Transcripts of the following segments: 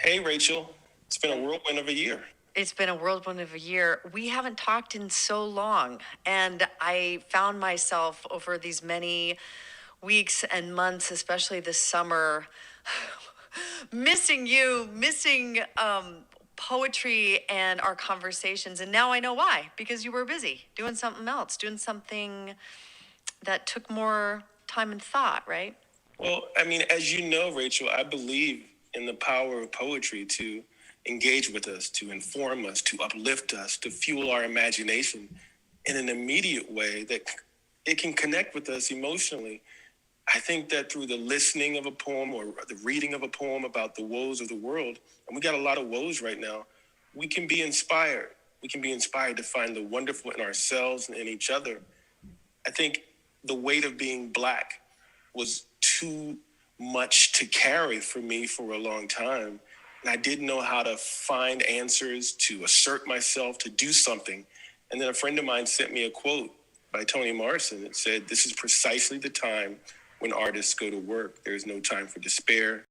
Hey, Rachel. It's been a whirlwind of a year. It's been a whirlwind of a year. We haven't talked in so long. And I found myself over these many weeks and months, especially this summer, missing you, missing poetry and our conversations. And now I know why, because you were busy doing something else, doing something that took more time and thought, right? Well, I mean, as you know, Rachel, I believe in the power of poetry to engage with us, to inform us, to uplift us, to fuel our imagination in an immediate way that it can connect with us emotionally. I think that through the listening of a poem or the reading of a poem about the woes of the world, and we got a lot of woes right now, we can be inspired. We can be inspired to find the wonderful in ourselves and in each other. I think the weight of being Black was too much to carry for me for a long time. And I didn't know how to find answers, to assert myself, to do something. And then a friend of mine sent me a quote by Toni Morrison that said, "This is precisely the time when artists go to work. There is no time for despair,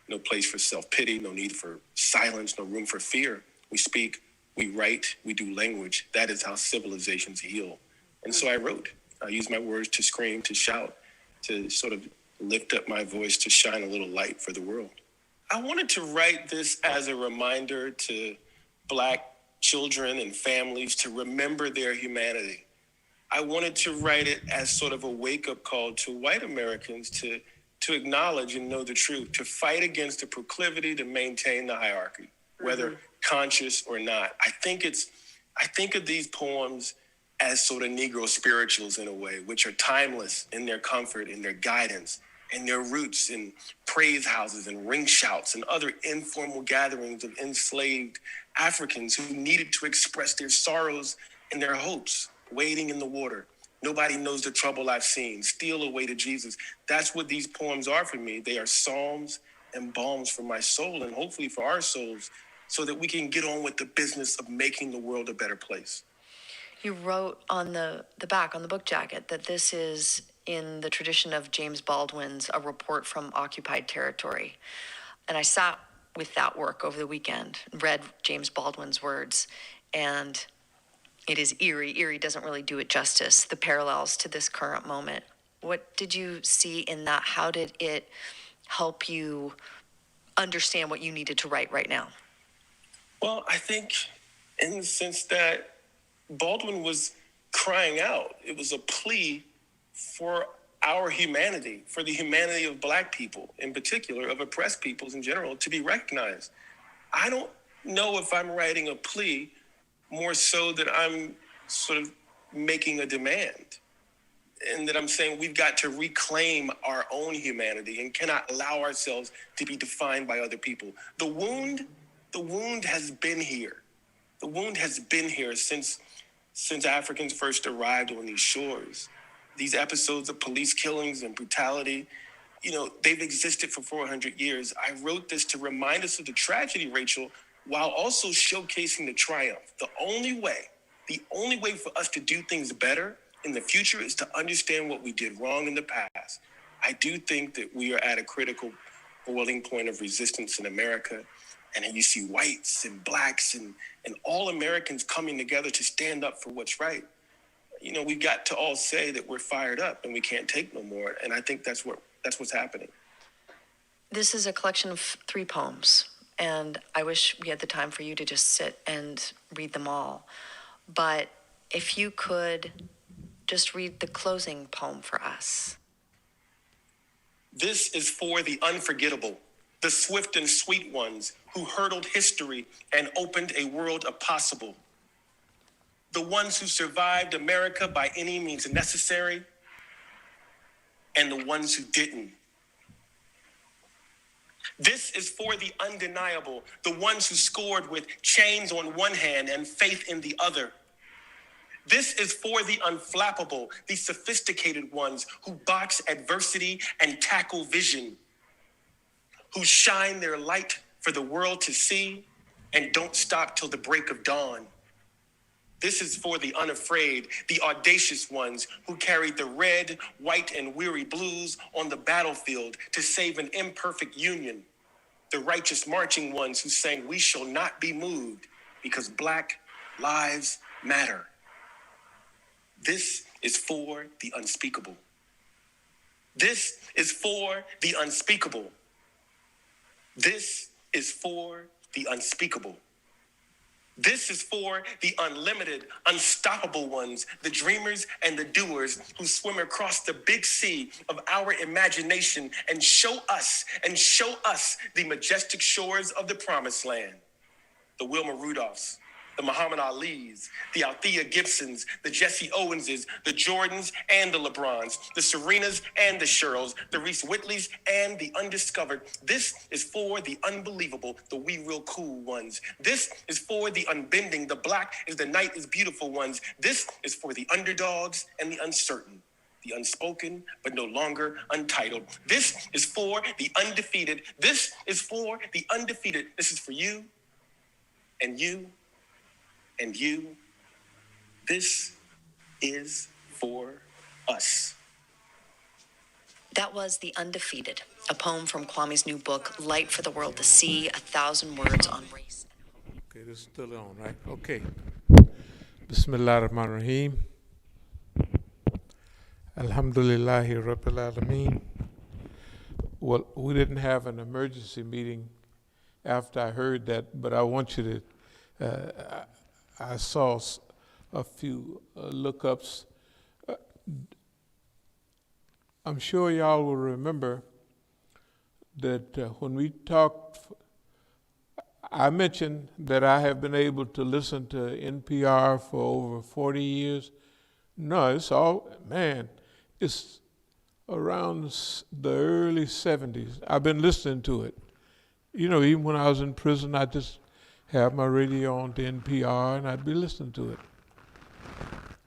no place for self-pity, no need for silence, no room for fear. We speak, we write, we do language. That is how civilizations heal." And so I wrote. I used my words to scream, to shout, to sort of lift up my voice, to shine a little light for the world. I wanted to write this as a reminder to Black children and families to remember their humanity. I wanted to write it as sort of a wake-up call to white Americans to acknowledge and know the truth, to fight against the proclivity to maintain the hierarchy, whether conscious or not. I think of these poems as sort of Negro spirituals in a way, which are timeless in their comfort, in their guidance, and their roots in praise houses and ring shouts and other informal gatherings of enslaved Africans who needed to express their sorrows and their hopes, wading in the water. Nobody knows the trouble I've seen. Steal away to Jesus. That's what these poems are for me. They are psalms and balms for my soul and hopefully for our souls so that we can get on with the business of making the world a better place. You wrote on the back, on the book jacket, that this is in the tradition of James Baldwin's A Report from Occupied Territory. And I sat with that work over the weekend, read James Baldwin's words, and it is eerie. Eerie doesn't really do it justice, the parallels to this current moment. What did you see in that? How did it help you understand what you needed to write right now? Well, I think in the sense that Baldwin was crying out. It was a plea for our humanity, for the humanity of Black people in particular, of oppressed peoples in general, to be recognized. I don't know if I'm writing a plea more so that I'm sort of making a demand and that I'm saying we've got to reclaim our own humanity and cannot allow ourselves to be defined by other people. The wound has been here. The wound has been here since Africans first arrived on these shores. These episodes of police killings and brutality, they've existed for 400 years. I wrote this to remind us of the tragedy, Rachel, while also showcasing the triumph. The only way for us to do things better in the future is to understand what we did wrong in the past. I do think that we are at a critical boiling point of resistance in America. And then you see whites and Blacks and all Americans coming together to stand up for what's right. We've got to all say that we're fired up and we can't take no more. And I think that's what's happening. This is a collection of 3 poems, and I wish we had the time for you to just sit and read them all. But if you could just read the closing poem for us. This is for the unforgettable, the swift and sweet ones who hurdled history and opened a world of possible. The ones who survived America by any means necessary, and the ones who didn't. This is for the undeniable, the ones who scored with chains on one hand and faith in the other. This is for the unflappable, the sophisticated ones who box adversity and tackle vision, who shine their light for the world to see and don't stop till the break of dawn. This is for the unafraid, the audacious ones who carried the red, white, and weary blues on the battlefield to save an imperfect union, the righteous marching ones who sang, "We shall not be moved because Black lives matter." This is for the unspeakable. This is for the unspeakable. This is for the unspeakable. This is for the unlimited, unstoppable ones, the dreamers and the doers who swim across the big sea of our imagination and show us the majestic shores of the promised land. The Wilma Rudolphs, the Muhammad Alis, the Althea Gibsons, the Jesse Owenses, the Jordans and the LeBrons, the Serenas and the Sherrills, the Reese Whitleys and the undiscovered. This is for the unbelievable, the we real cool ones. This is for the unbending, the black is the night is beautiful ones. This is for the underdogs and the uncertain, the unspoken but no longer untitled. This is for the undefeated. This is for the undefeated. This is for you and you and you. This is for us. That was The Undefeated, a poem from Kwame's new book, Light for the World to See, 1,000 Words on Race. Okay, this is still on, right? Okay. Bismillah ar-Rahman ar-Rahim. Alhamdulillahi Rabbil Alameen. Well, we didn't have an emergency meeting after I heard that, but I want you to, I saw a few lookups. I'm sure y'all will remember that when we talked, I mentioned that I have been able to listen to NPR for over 40 years. No, it's around the early 70s. I've been listening to it. You know, even when I was in prison, I just have my radio on to NPR and I'd be listening to it.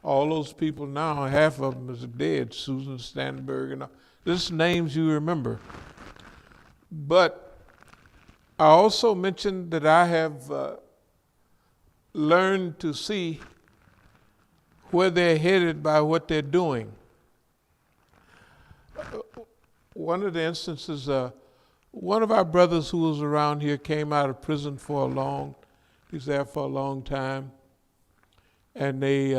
All those people now, half of them is dead. Susan Stanberg and all. This names you remember. But I also mentioned that I have learned to see where they're headed by what they're doing. One of the instances, one of our brothers who was around here came out of prison he was there for a long time, and they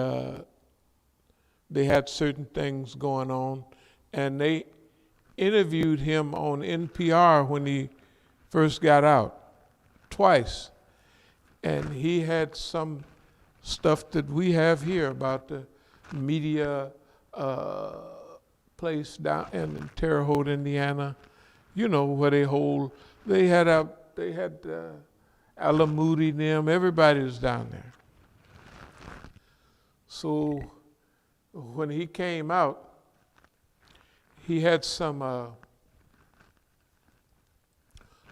had certain things going on, and they interviewed him on NPR when he first got out, twice, and he had some stuff that we have here about the media place down in Terre Haute, Indiana, you know, where they had Alamudi, them, everybody was down there. So when he came out, he had some, a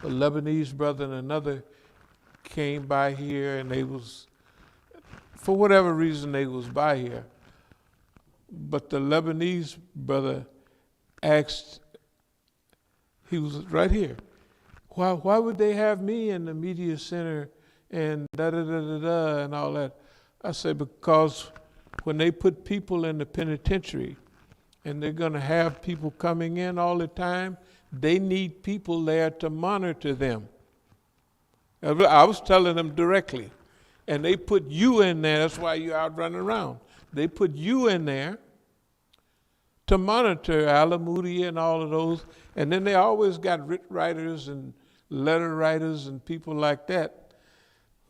Lebanese brother and another came by here, and they was, for whatever reason they was by here. But the Lebanese brother asked, he was right here, why would they have me in the media center and da-da-da-da-da and all that? I said, because when they put people in the penitentiary and they're gonna have people coming in all the time, they need people there to monitor them. I was telling them directly. And they put you in there, that's why you're out running around. They put you in there to monitor Alamudi and all of those. And then they always got writ writers and letter writers and people like that.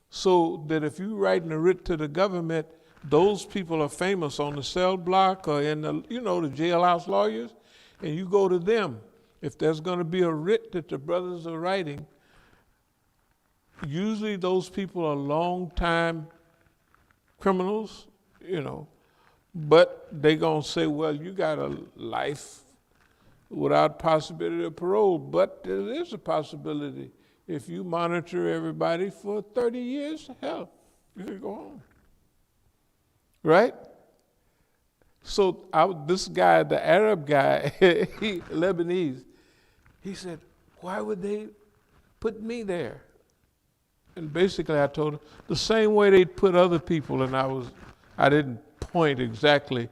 So that if you're writing a writ to the government, those people are famous on the cell block or in the, you know, the jailhouse lawyers, and you go to them. If there's gonna be a writ that the brothers are writing, usually those people are long-time criminals, you know, but they gonna say, well, you got a life without possibility of parole, but there is a possibility. If you monitor everybody for 30 years, hell, you can go home, right? So this guy, the Arab guy, Lebanese, he said, why would they put me there? And basically I told him, the same way they'd put other people, and I didn't point exactly,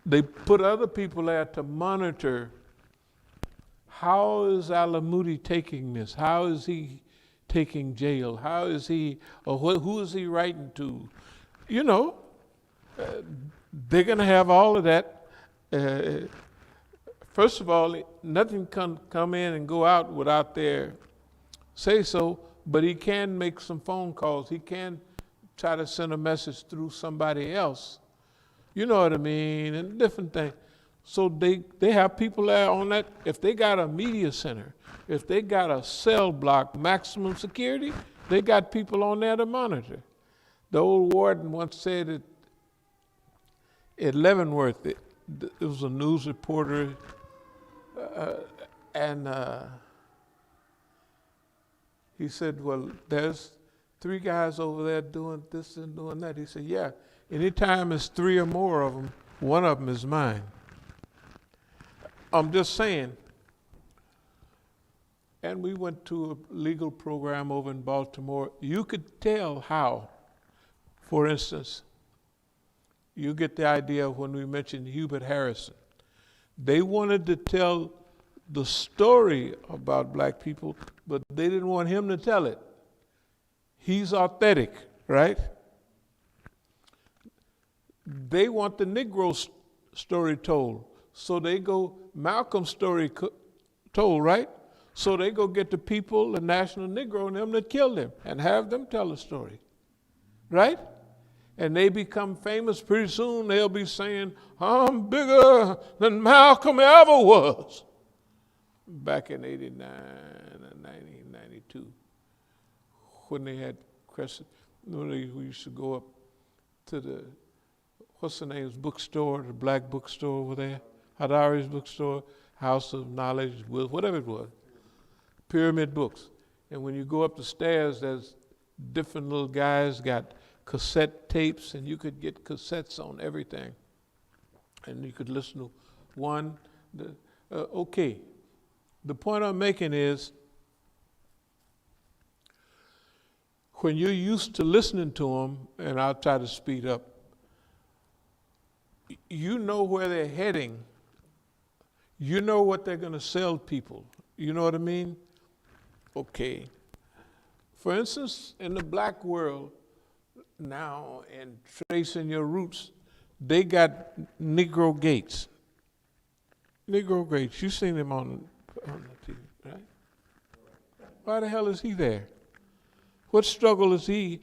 they put other people there to monitor how is Alamudi taking this? How is he taking jail? How is he, or who is he writing to? You know, they're going to have all of that. First of all, nothing can come in and go out without their say so, but he can make some phone calls. He can try to send a message through somebody else. You know what I mean? And different things. So they have people there on that. If they got a media center, if they got a cell block, maximum security, they got people on there to monitor. The old warden once said at Leavenworth, it was a news reporter, and he said, well, there's 3 guys over there doing this and doing that. He said, yeah, anytime it's 3 or more of them, one of them is mine. I'm just saying. And we went to a legal program over in Baltimore. You could tell how, for instance, you get the idea when we mentioned Hubert Harrison. They wanted to tell the story about black people, but they didn't want him to tell it. He's authentic, right? They want the Negro story told. So they go, Malcolm's story told, right? So they go get the people, the National Negro and them that killed him and have them tell the story, right? And they become famous. Pretty soon they'll be saying, I'm bigger than Malcolm ever was. Back in 89 and 1992, when they had Crescent, we used to go up to the, what's the name, bookstore, the black bookstore over there, Hadari's bookstore, House of Knowledge, whatever it was, Pyramid Books. And when you go up the stairs, there's different little guys got cassette tapes, and you could get cassettes on everything. And you could listen to one. Okay. The point I'm making is, when you're used to listening to them, and I'll try to speed up, you know where they're heading. You know what they're going to sell people. You know what I mean? Okay. For instance, in the black world now, and tracing your roots, they got Negro Gates. Negro Gates, you've seen him on the TV, right? Why the hell is he there? What struggle has he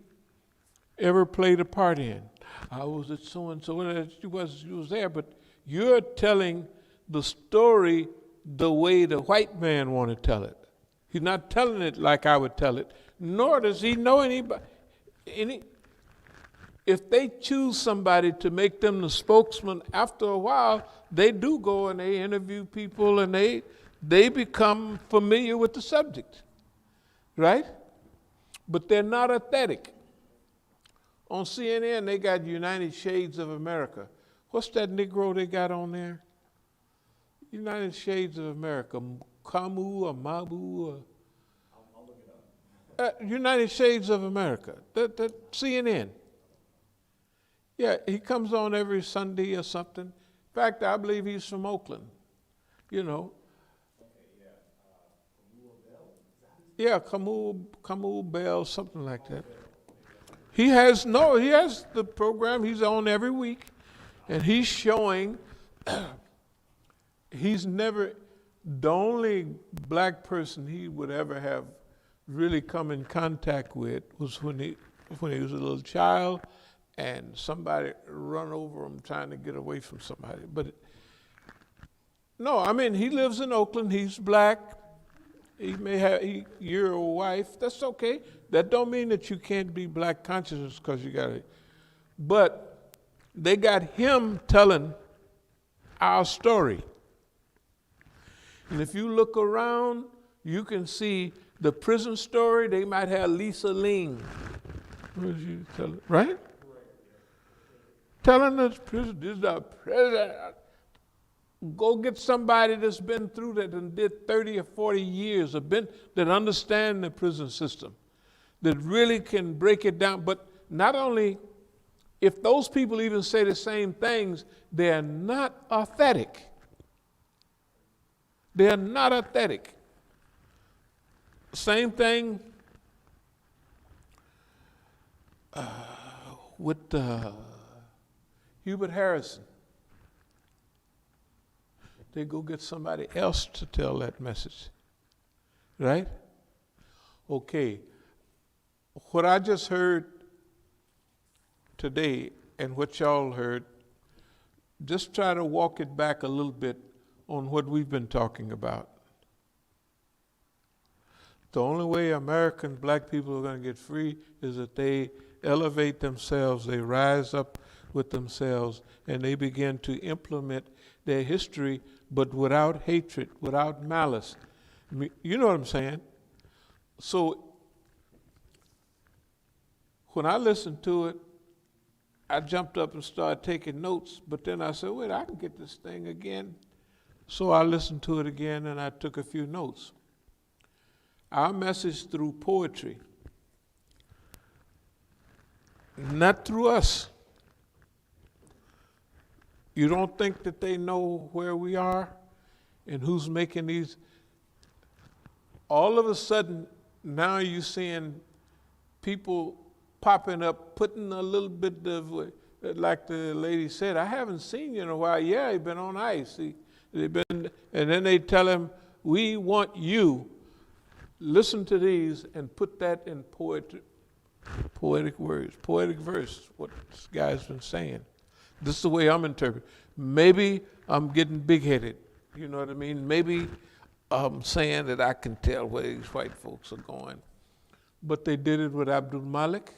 ever played a part in? I was at so-and-so, and you was there, but you're telling the story the way the white man want to tell it. He's not telling it like I would tell it, nor does he know anybody. If they choose somebody to make them the spokesman, after a while, they do go and they interview people and they become familiar with the subject, right? But they're not authentic. On CNN, they got United Shades of America. What's that Negro they got on there? United Shades of America, Kamu or Mabu or... I'll look it up. United Shades of America, that CNN. Yeah, he comes on every Sunday or something. In fact, I believe he's from Oakland, you know. Yeah, Kamu Bell, something like that. He has the program he's on every week, and he's showing he's never, the only black person he would ever have really come in contact with was when he was a little child and somebody run over him trying to get away from somebody. But no, I mean, he lives in Oakland, he's black. He may have your wife. That's okay. That don't mean that you can't be black conscious because you got it. But they got him telling our story. And if you look around, you can see the prison story. They might have Lisa Ling. Right? Telling us prison, this is the president. Go get somebody that's been through that and did 30 or 40 years, that understand the prison system, that really can break it down. But not only, if those people even say the same things, they're not authentic. They're not authentic. Same thing with Hubert Harrison. They go get somebody else to tell that message, right? Okay, what I just heard today and what y'all heard, just try to walk it back a little bit on what we've been talking about. The only way American black people are going to get free is that they elevate themselves, they rise up with themselves, and they begin to implement their history, but without hatred, without malice. You know what I'm saying? So when I listened to it, I jumped up and started taking notes, but then I said, wait, I can get this thing again. So I listened to it again and I took a few notes. Our message through poetry, not through us. You don't think that they know where we are and who's making these? All of a sudden, now you're seeing people popping up, putting a little bit of, like the lady said, I haven't seen you in a while. Yeah, you've been on ice. They've been, and then they tell him, we want you. Listen to these and put that in poetic words, poetic verse, what this guy's been saying. This is the way I'm interpreting. Maybe I'm getting big-headed, you know what I mean? Maybe I'm saying that I can tell where these white folks are going. But they did it with Abdul Malik.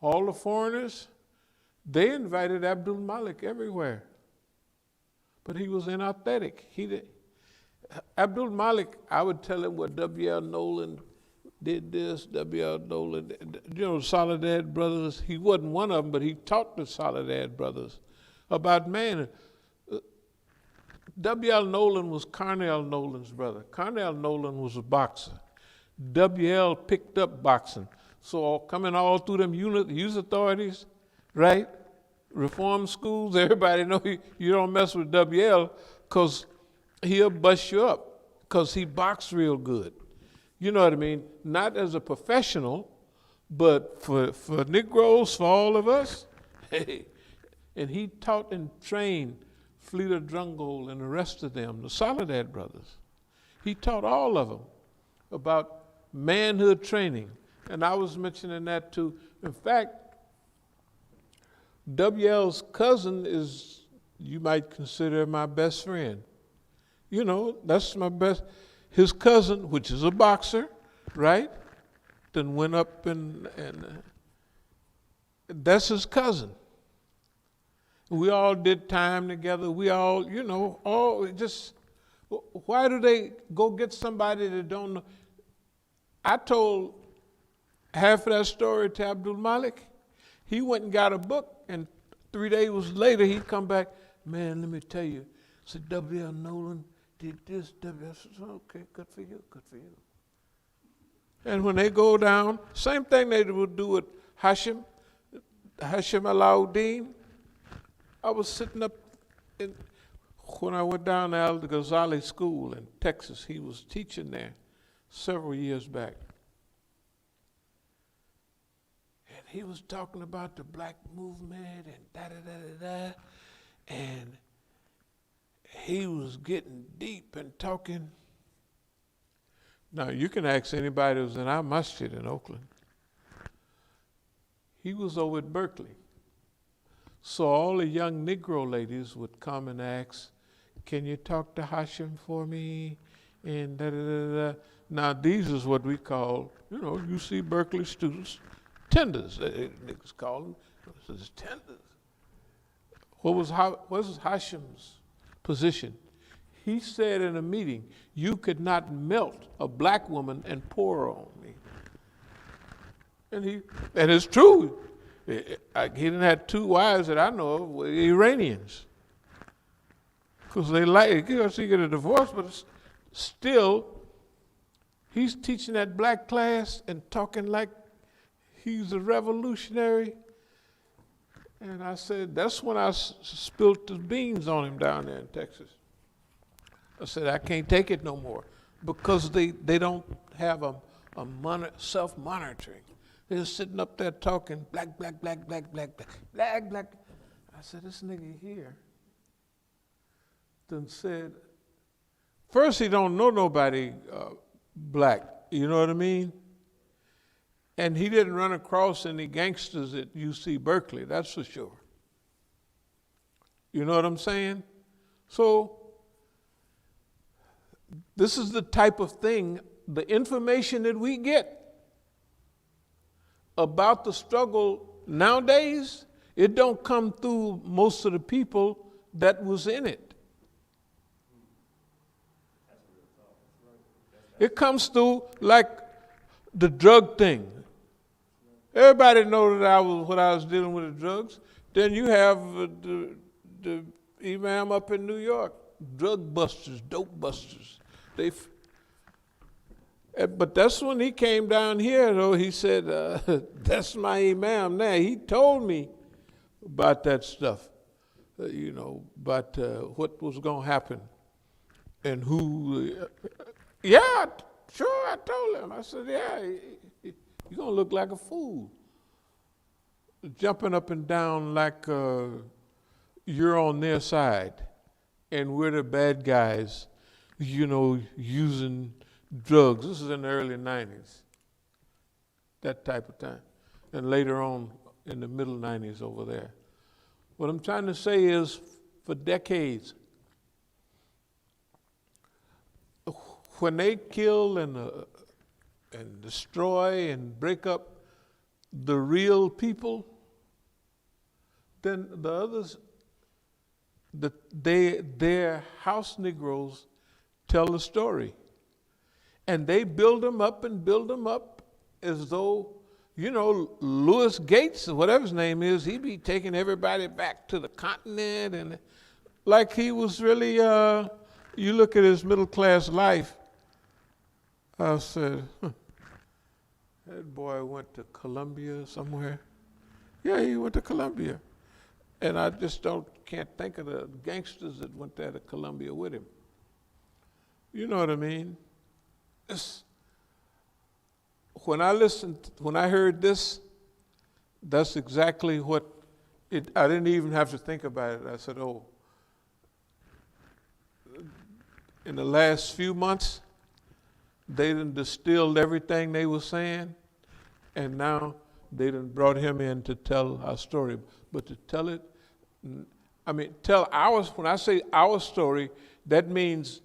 All the foreigners, they invited Abdul Malik everywhere. But he was inauthentic. Abdul Malik, I would tell him what W.L. Nolan did this, W.L. Nolan, you know, Soledad Brothers. He wasn't one of them, but he taught the Soledad Brothers about man. W.L. Nolan was Carnell Nolan's brother. Carnell Nolan was a boxer. W.L. picked up boxing. So coming all through them youth authorities, right? Reform schools, everybody know you don't mess with W.L. because he'll bust you up because he boxed real good. You know what I mean? Not as a professional, but for Negroes, for all of us. Hey, and he taught and trained Fleeta Drungold and the rest of them, the Soledad Brothers. He taught all of them about manhood training. And I was mentioning that too. In fact, W.L.'s cousin is, you might consider my best friend. You know, that's my best. His cousin, which is a boxer, right? Then went up and that's his cousin. We all did time together. We all, you know, all just, why do they go get somebody that don't know? I told half of that story to Abdul Malik. He went and got a book, and 3 days later he'd come back, man, let me tell you, said W.L. Nolan did this, W.L. said, okay, good for you, good for you. And when they go down, same thing they would do with Hashim Alauddin. I was sitting up when I went down to Al-Ghazali School in Texas. He was teaching there several years back. And he was talking about the black movement and da-da-da-da-da. And he was getting deep and talking. Now, you can ask anybody who was in our masjid in Oakland. He was over at Berkeley. So all the young Negro ladies would come and ask, can you talk to Hashim for me? And da-da-da-da. Now, these is what we call, you know, you see Berkeley students, tenders. Niggas call them. This is tenders. What was Hashim's position? He said in a meeting, you could not melt a black woman and pour her on me. And it's true. He didn't have 2 wives that I know of were Iranians. Because they like, he get a divorce, but still, he's teaching that black class and talking like he's a revolutionary. And I said, that's when I spilled the beans on him down there in Texas. I said, I can't take it no more because they don't have a self-monitoring. They're sitting up there talking black, black, black, black, black, black, black, black. I said, this nigga here done said, first he don't know nobody black, you know what I mean? And he didn't run across any gangsters at UC Berkeley, that's for sure. You know what I'm saying? So this is the type of thing, the information that we get about the struggle nowadays, it don't come through most of the people that was in it. It comes through like the drug thing. Everybody know that when I was dealing with the drugs. Then you have the imam up in New York, drug busters, dope busters. But that's when he came down here, though. He said, that's my imam now. He told me about that stuff, about what was going to happen and who. Yeah, sure, I told him. I said, yeah, you're going to look like a fool. Jumping up and down like you're on their side and we're the bad guys, using drugs. This is in the early 90s, that type of time. And later on in the middle 90s over there. What I'm trying to say is, for decades, when they kill and destroy and break up the real people, then the others, their house Negroes tell the story. And they build them up as though, Louis Gates, or whatever his name is, he be taking everybody back to the continent, and like he was really, you look at his middle class life, I said, that boy went to Columbia somewhere. Yeah, he went to Columbia. And I just can't think of the gangsters that went there to Columbia with him. You know what I mean? When I heard this, that's exactly what I didn't even have to think about it. I said, oh, in the last few months, they done distilled everything they were saying, and now they done brought him in to tell our story. But to tell it, tell ours, when I say our story, that means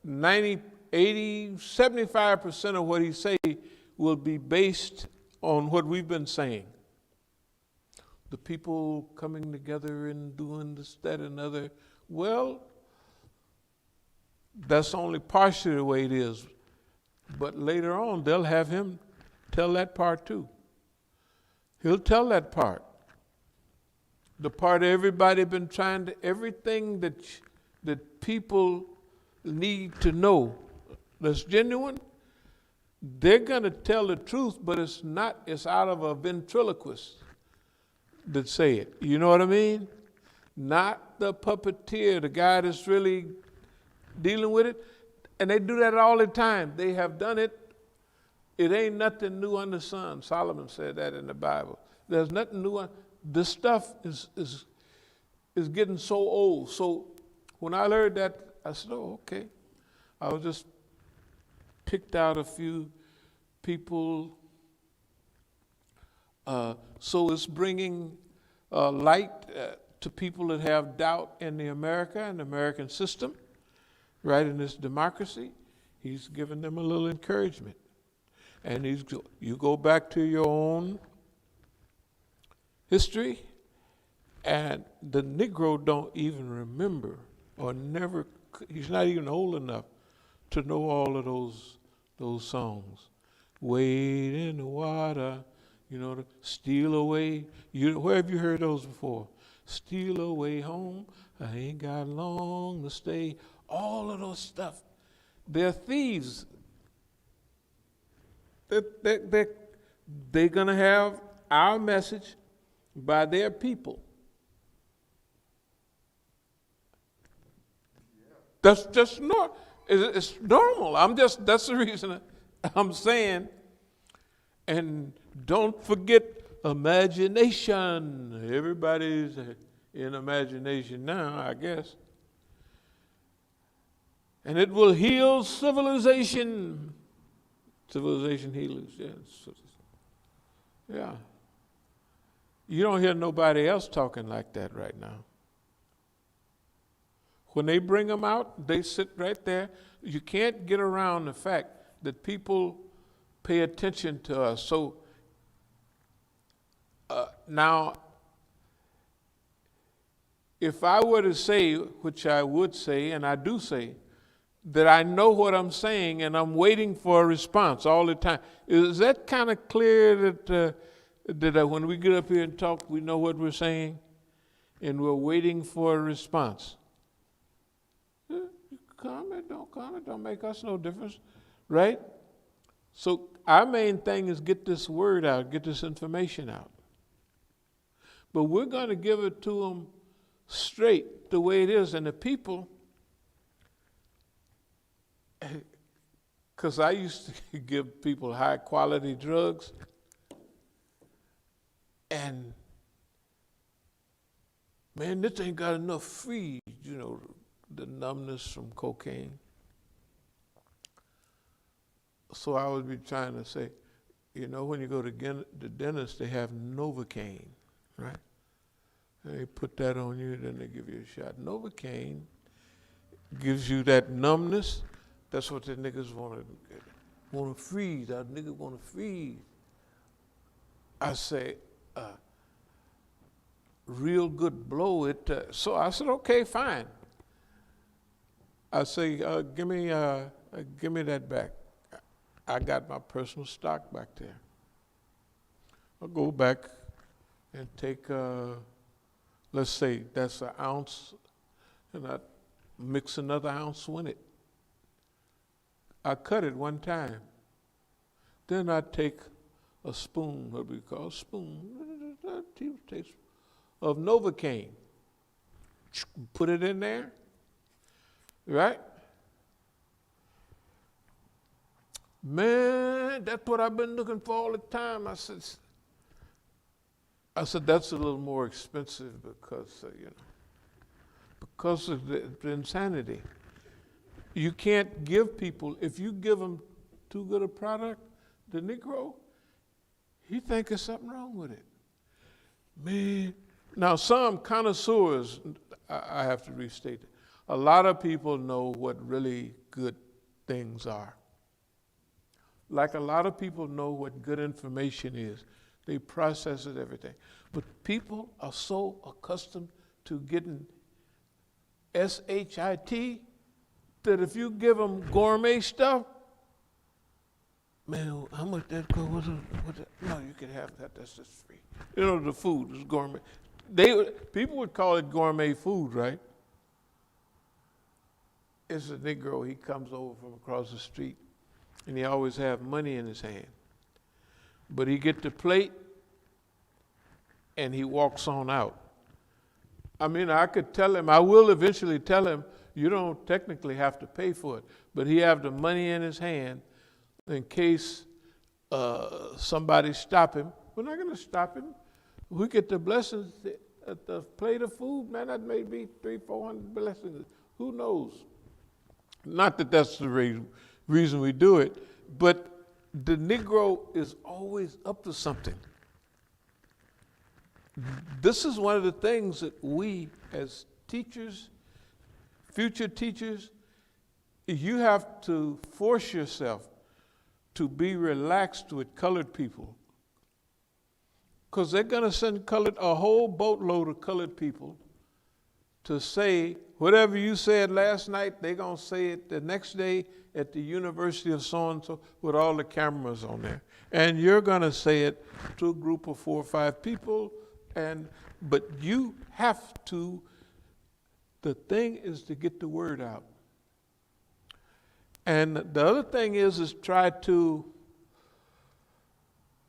90, 80, 75% of what he say will be based on what we've been saying. The people coming together and doing this, that, and other. Well, that's only partially the way it is. But later on, they'll have him tell that part too. He'll tell that part. The part everybody been trying to, everything that people need to know that's genuine, they're going to tell the truth, but it's out of a ventriloquist that say it. You know what I mean? Not the puppeteer, the guy that's really dealing with it. And they do that all the time. They have done it. It ain't nothing new under the sun. Solomon said that in the Bible. There's nothing new. This stuff is getting so old. So when I heard that, I said, oh, okay. I was just picked out a few people. So it's bringing light to people that have doubt in the American system, right, in this democracy. He's giving them a little encouragement. And you go back to your own history, and the Negro don't even remember or never, he's not even old enough to know all of those songs. Wade in the water, steal away. Where have you heard those before? Steal away home, I ain't got long to stay. All of those stuff. They're thieves. They're going to have our message by their people. That's just it's normal. That's the reason I'm saying. And don't forget imagination. Everybody's in imagination now, I guess. And it will heal civilization. Civilization healers, yes. Yeah. You don't hear nobody else talking like that right now. When they bring them out, they sit right there. You can't get around the fact that people pay attention to us. So now, if I were to say, which I would say, and I do say, that I know what I'm saying and I'm waiting for a response all the time, is that kind of clear that when we get up here and talk, we know what we're saying and we're waiting for a response? Comment, don't make us no difference, right? So our main thing is get this word out, get this information out. But we're going to give it to them straight the way it is. And the people, because I used to give people high quality drugs, and man, this ain't got enough freeze, the numbness from cocaine. So I would be trying to say, when you go to the dentist, they have Novocaine, right? And they put that on you, then they give you a shot. Novocaine gives you that numbness. That's what the niggas want to freeze. Our niggas want to freeze. I say, real good blow it. So I said, okay, fine. I say, give me that back. I got my personal stock back there. I'll go back and take, let's say that's an ounce, and I mix another ounce with it. I cut it one time. Then I take a spoon, what we call a spoon, of Novocaine. Put it in there, right? Man, that's what I've been looking for all the time. I said that's a little more expensive because of the insanity. You can't give people, if you give them too good a product, the Negro, he think there's something wrong with it. Man, now some connoisseurs, I have to restate it, a lot of people know what really good things are. Like a lot of people know what good information is. They process it, everything. But people are so accustomed to getting SHIT that if you give them gourmet stuff, man, how much that go? No, you can have that. That's just free. The food is gourmet. People would call it gourmet food, right? It's a Negro. He comes over from across the street, and he always have money in his hand. But he get the plate, and he walks on out. I mean, I could tell him, I will eventually tell him, you don't technically have to pay for it, but he have the money in his hand in case somebody stop him. We're not going to stop him. We get the blessings at the plate of food, man, that may be 300-400 blessings. Who knows? Not that that's the reason we do it, but the Negro is always up to something. This is one of the things that we as teachers, future teachers, you have to force yourself to be relaxed with colored people. Because they're going to send a whole boatload of colored people to say whatever you said last night, they're going to say it the next day at the University of so-and-so with all the cameras on there. And you're going to say it to a group of 4 or 5 people, but you have to, the thing is to get the word out. And the other thing is try to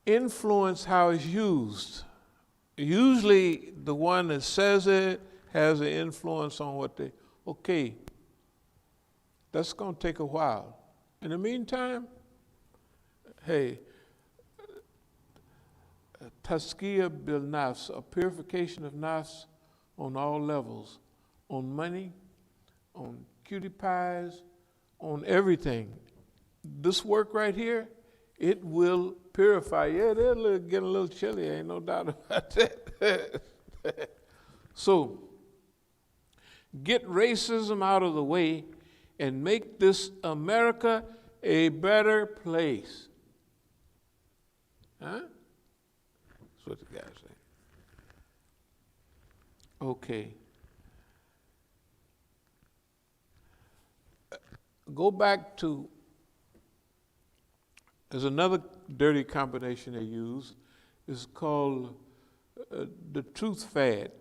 influence how it's used. Usually the one that says it has an influence on what they, okay, That's going to take a while. In the meantime, hey, Tazkiyah bil nafs, a purification of nafs on all levels, on money, on cutie pies, on everything. This work right here, it will purify. Yeah, they'll get a little chilly, ain't no doubt about that. So, get racism out of the way and make this America a better place. Huh? That's what the guy said. Okay. Go back to, there's another dirty combination they use. It's called the truth fad.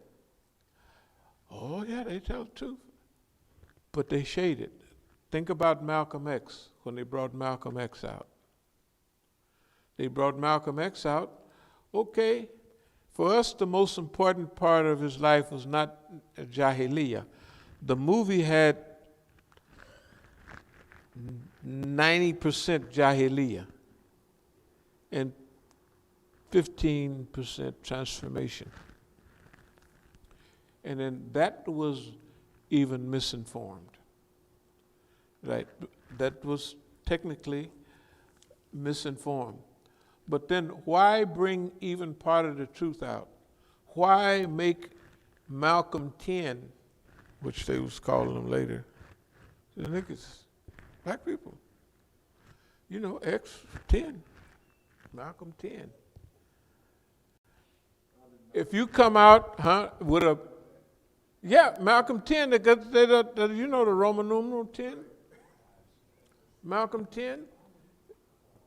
Oh yeah, they tell the truth, but they shade it. Think about Malcolm X when they brought Malcolm X out. They brought Malcolm X out. Okay, for us the most important part of his life was not Jahiliyyah. The movie had 90% Jahiliyyah and 15% transformation. And then that was even misinformed, right? That was technically misinformed. But then why bring even part of the truth out? Why make Malcolm 10, which they was calling him later, the niggas, black people, you know, X10, Malcolm 10. If you come out, with a, yeah, Malcolm 10, you know the Roman numeral 10? Malcolm 10?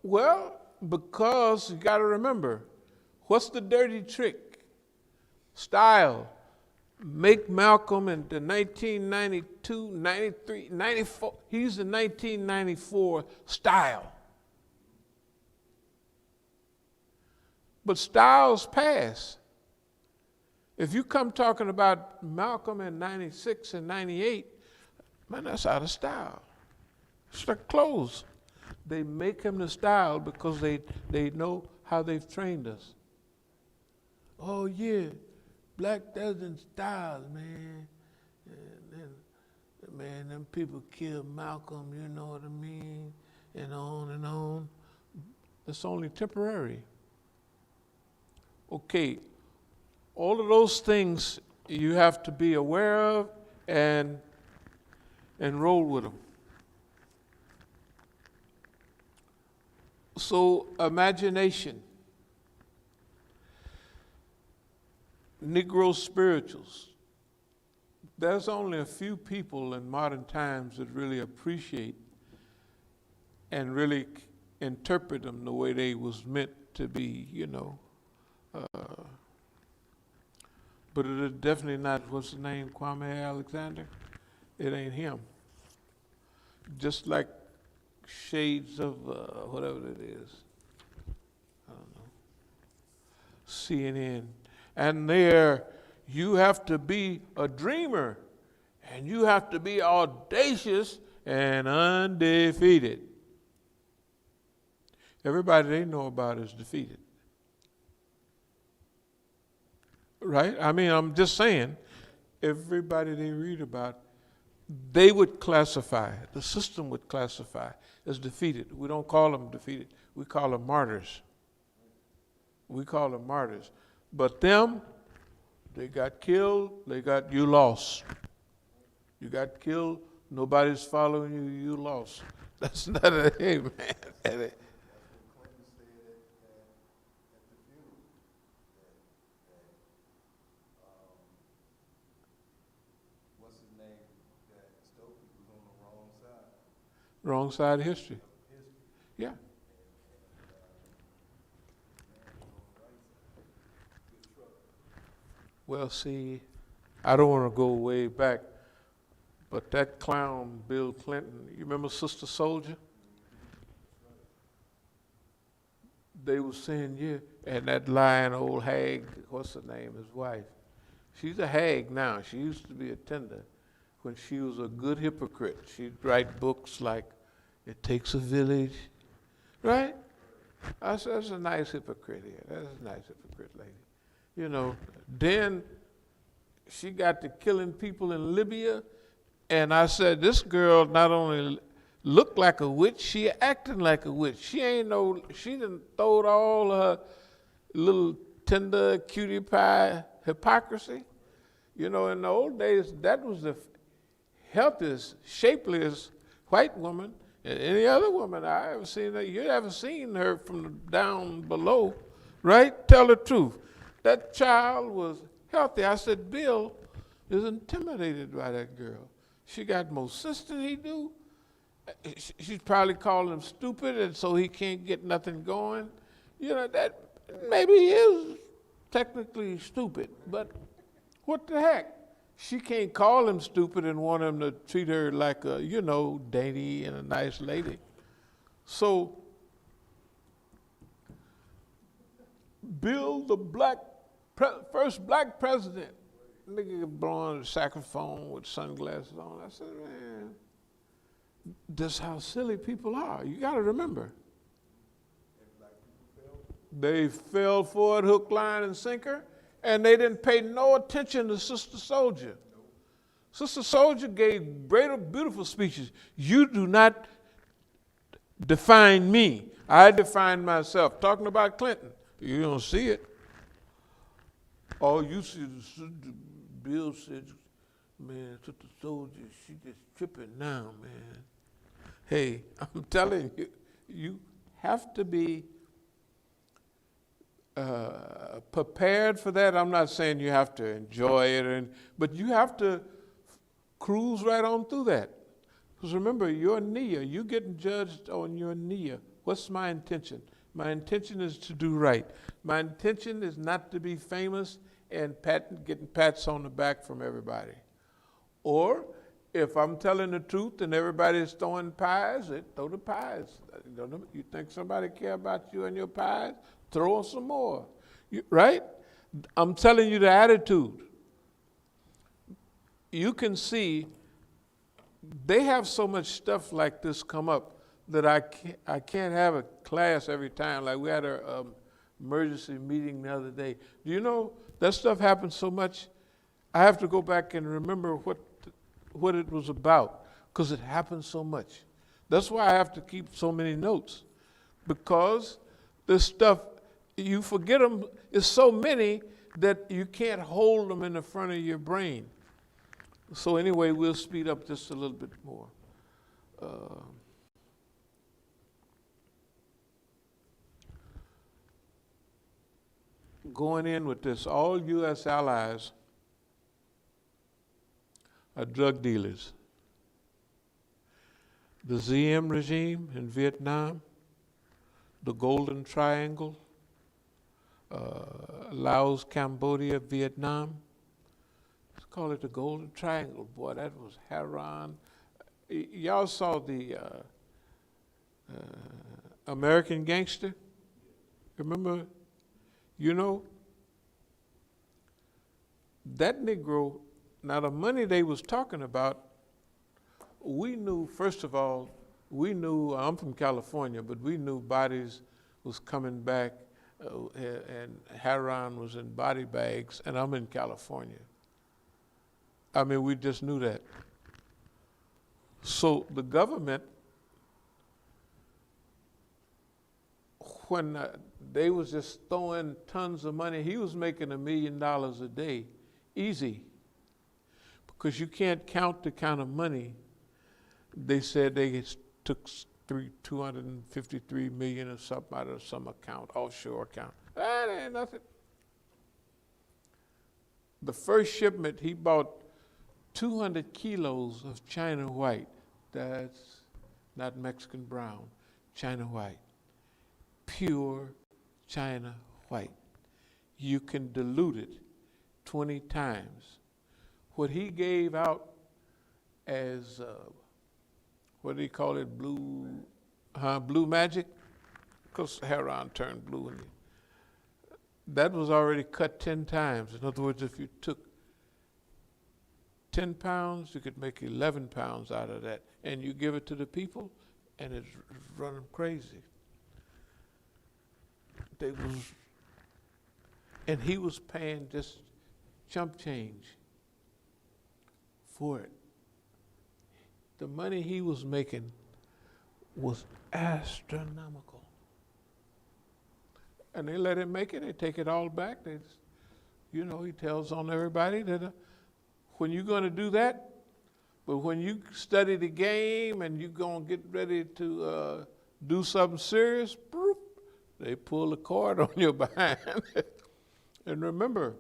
Well, because you got to remember, what's the dirty trick? Style. Make Malcolm in the 1992, 93, 94, he's the 1994 style. But styles pass. If you come talking about Malcolm in 96 and 98, man, that's out of style. It's like clothes. They make him the style because they know how they've trained us. Oh yeah, black doesn't style, man. Man, them people killed Malcolm, you know what I mean? And on and on. It's only temporary. Okay, all of those things you have to be aware of and roll with them. So, imagination, Negro spirituals. There's only a few people in modern times that really appreciate and really interpret them the way they was meant to be, you know. But it is definitely not, what's the name, Kwame Alexander? It ain't him. Just like shades of whatever it is. I don't know. CNN. And there, you have to be a dreamer, and you have to be audacious and undefeated. Everybody they know about is defeated. Right? I mean, I'm just saying, everybody they read about, they would classify, the system would classify as defeated. We don't call them defeated. We call them martyrs. We call them martyrs. But them, they got killed, you lost. You got killed, nobody's following you, you lost. That's not a, hey man. Wrong side of history. Yeah. Well, see, I don't want to go way back, but that clown, Bill Clinton, you remember Sister Soldier? They were saying, yeah, and that lying old hag, what's her name, his wife? She's a hag now. She used to be a tender. when she was a good hypocrite. She'd write books like It Takes a Village, right? I said, that's a nice hypocrite here. That's a nice hypocrite lady. You know, then she got to killing people in Libya, and I said, this girl not only looked like a witch, she acting like a witch. She done throwed all her little tender cutie pie hypocrisy. You know, in the old days, that was the healthiest, shapeliest white woman than any other woman I ever seen. You ever seen her from down below, right? Tell the truth. That child was healthy. I said, Bill is intimidated by that girl. She got more sense than he do. She's probably calling him stupid, and so he can't get nothing going. You know, that maybe he is technically stupid, but what the heck? She can't call him stupid and want him to treat her like a, you know, dainty and a nice lady. So, Bill, the first black president, nigga blowing a saxophone with sunglasses on. I said, man, this is how silly people are. You got to remember. They fell for it, hook, line, and sinker, and they didn't pay no attention to Sister Soldier. Sister Soldier gave great, beautiful speeches. You do not define me. I define myself. Talking about Clinton. You don't see it. All you see is Bill said, man, Sister Soldier, she just tripping now, man. Hey, I'm telling you, you have to be prepared for that. I'm not saying you have to enjoy it, but you have to cruise right on through that. Because remember, your niyyah, you're getting judged on your niyyah. What's my intention? My intention is to do right. My intention is not to be famous and getting pats on the back from everybody. Or if I'm telling the truth and everybody's throwing pies, throw the pies. You think somebody care about you and your pies? Throw some more, right? I'm telling you the attitude. You can see they have so much stuff like this come up that I can't have a class every time. Like we had our emergency meeting the other day. Do you know that stuff happens so much? I have to go back and remember what it was about because it happens so much. That's why I have to keep so many notes, because this stuff, you forget them. It's so many that you can't hold them in the front of your brain. So anyway, we'll speed up just a little bit more. Going in with this, all U.S. allies are drug dealers. The ZM regime in Vietnam, the Golden Triangle, Laos, Cambodia, Vietnam. Let's call it the Golden Triangle. Boy, that was Haran. Y'all saw the American Gangster? Remember? You know, that Negro, now the money they was talking about, we knew, first of all, I'm from California, but we knew bodies was coming back and Haran was in body bags, and I'm in California. I mean, we just knew that. So the government, when they was just throwing tons of money, he was making $1 million a day, easy. Because you can't count the kind of money. They said they took $253 million or something out of some account, offshore account. That ain't nothing. The first shipment, he bought 200 kilos of China white. That's not Mexican brown, China white. Pure China white. You can dilute it 20 times. What he gave out as, what do you call it, blue magic? Because Haran turned blue. That was already cut 10 times. In other words, if you took 10 pounds, you could make 11 pounds out of that. And you give it to the people, and it's running crazy. And he was paying just chump change for it. The money he was making was astronomical. And they let him make it. They take it all back. He tells on everybody that when you're going to do that, but when you study the game and you're going to get ready to do something serious, boop, they pull the cord on your behind. And remember,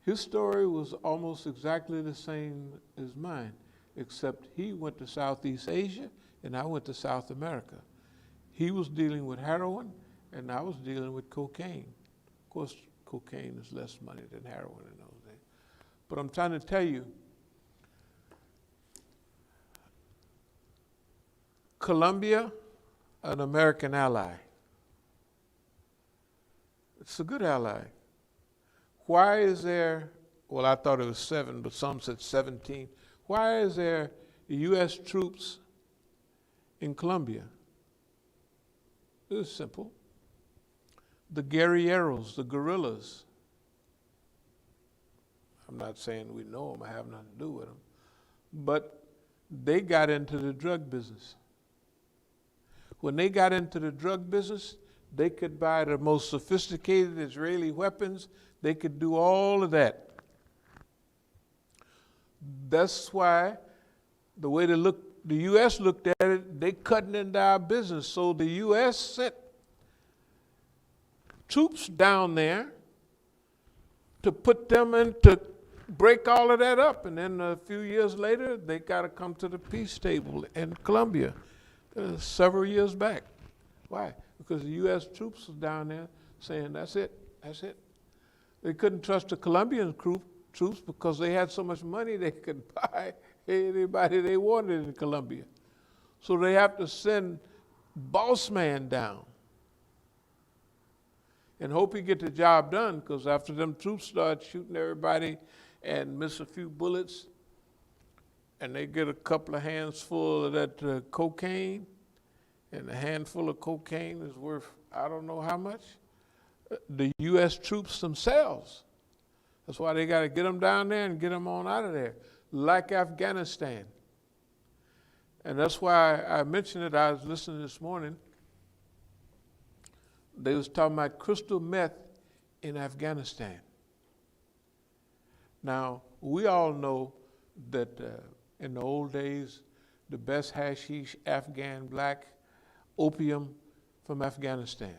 his story was almost exactly the same as mine, except he went to Southeast Asia and I went to South America. He was dealing with heroin and I was dealing with cocaine. Of course, cocaine is less money than heroin in those days. But I'm trying to tell you, Colombia, an American ally. It's a good ally. Why is there, well, I thought it was 7, but some said 17. Why is there U.S. troops in Colombia? It was simple. The guerrilleros, the guerrillas. I'm not saying we know them, I have nothing to do with them. But they got into the drug business. When they got into the drug business, they could buy the most sophisticated Israeli weapons. They could do all of that. That's why the way the U.S. looked at it, they cutting into our business. So the U.S. sent troops down there to put them in to break all of that up. And then a few years later, they got to come to the peace table in Colombia several years back. Why? Because the U.S. troops was down there saying, that's it. They couldn't trust the Colombian troops because they had so much money they could buy anybody they wanted in Colombia. So they have to send boss man down and hope he get the job done, because after them troops start shooting everybody and miss a few bullets and they get a couple of hands full of that cocaine, and a handful of cocaine is worth I don't know how much, the U.S. troops themselves. That's why they got to get them down there and get them on out of there, like Afghanistan. And that's why I mentioned it. I was listening this morning. They was talking about crystal meth in Afghanistan. Now, we all know that in the old days, the best hashish, Afghan black, opium from Afghanistan.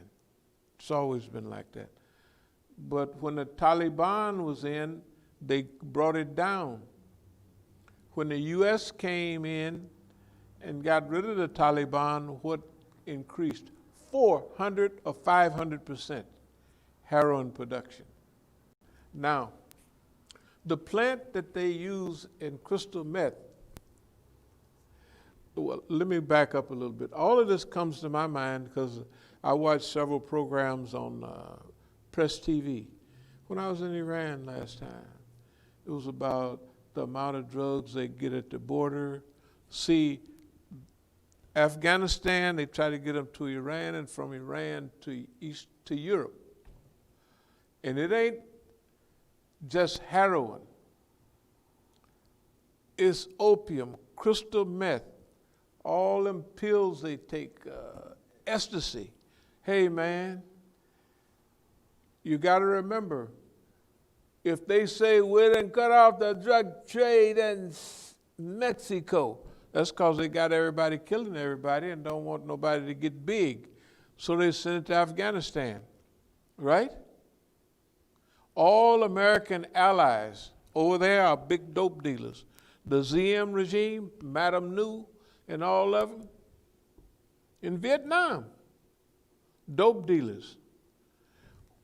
It's always been like that. But when the Taliban was in, they brought it down. When the U.S. came in and got rid of the Taliban, what increased? 400 or 500% heroin production. Now, the plant that they use in crystal meth, well, let me back up a little bit. All of this comes to my mind because I watched several programs on Press TV. When I was in Iran last time, it was about the amount of drugs they get at the border. See, Afghanistan, they try to get them to Iran, and from Iran to Europe. And it ain't just heroin. It's opium, crystal meth, all them pills they take, ecstasy. Hey, man, you got to remember, if they say we didn't cut off the drug trade in Mexico, that's because they got everybody killing everybody and don't want nobody to get big. So they sent it to Afghanistan, right? All American allies over there are big dope dealers. The ZM regime, Madam New, and all of them. In Vietnam, dope dealers.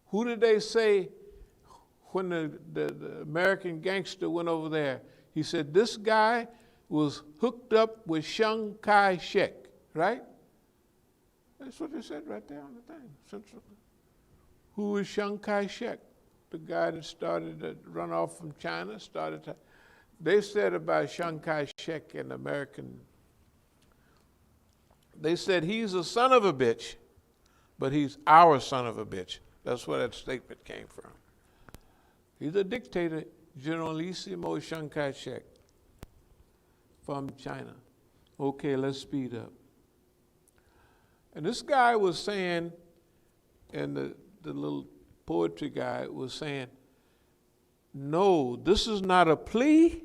Who did they say when the American gangster went over there? He said, this guy was hooked up with Chiang Kai-shek, right? That's what they said right there on the thing. Who is Chiang Kai-shek? the guy that started the runoff from China, they said about Chiang Kai-shek, an American, they said he's a son of a bitch, but he's our son of a bitch. That's where that statement came from. He's a dictator, Generalissimo Chiang Kai-shek from China. Okay, let's speed up. And this guy was saying, and the little poetry guy was saying, no, this is not a plea,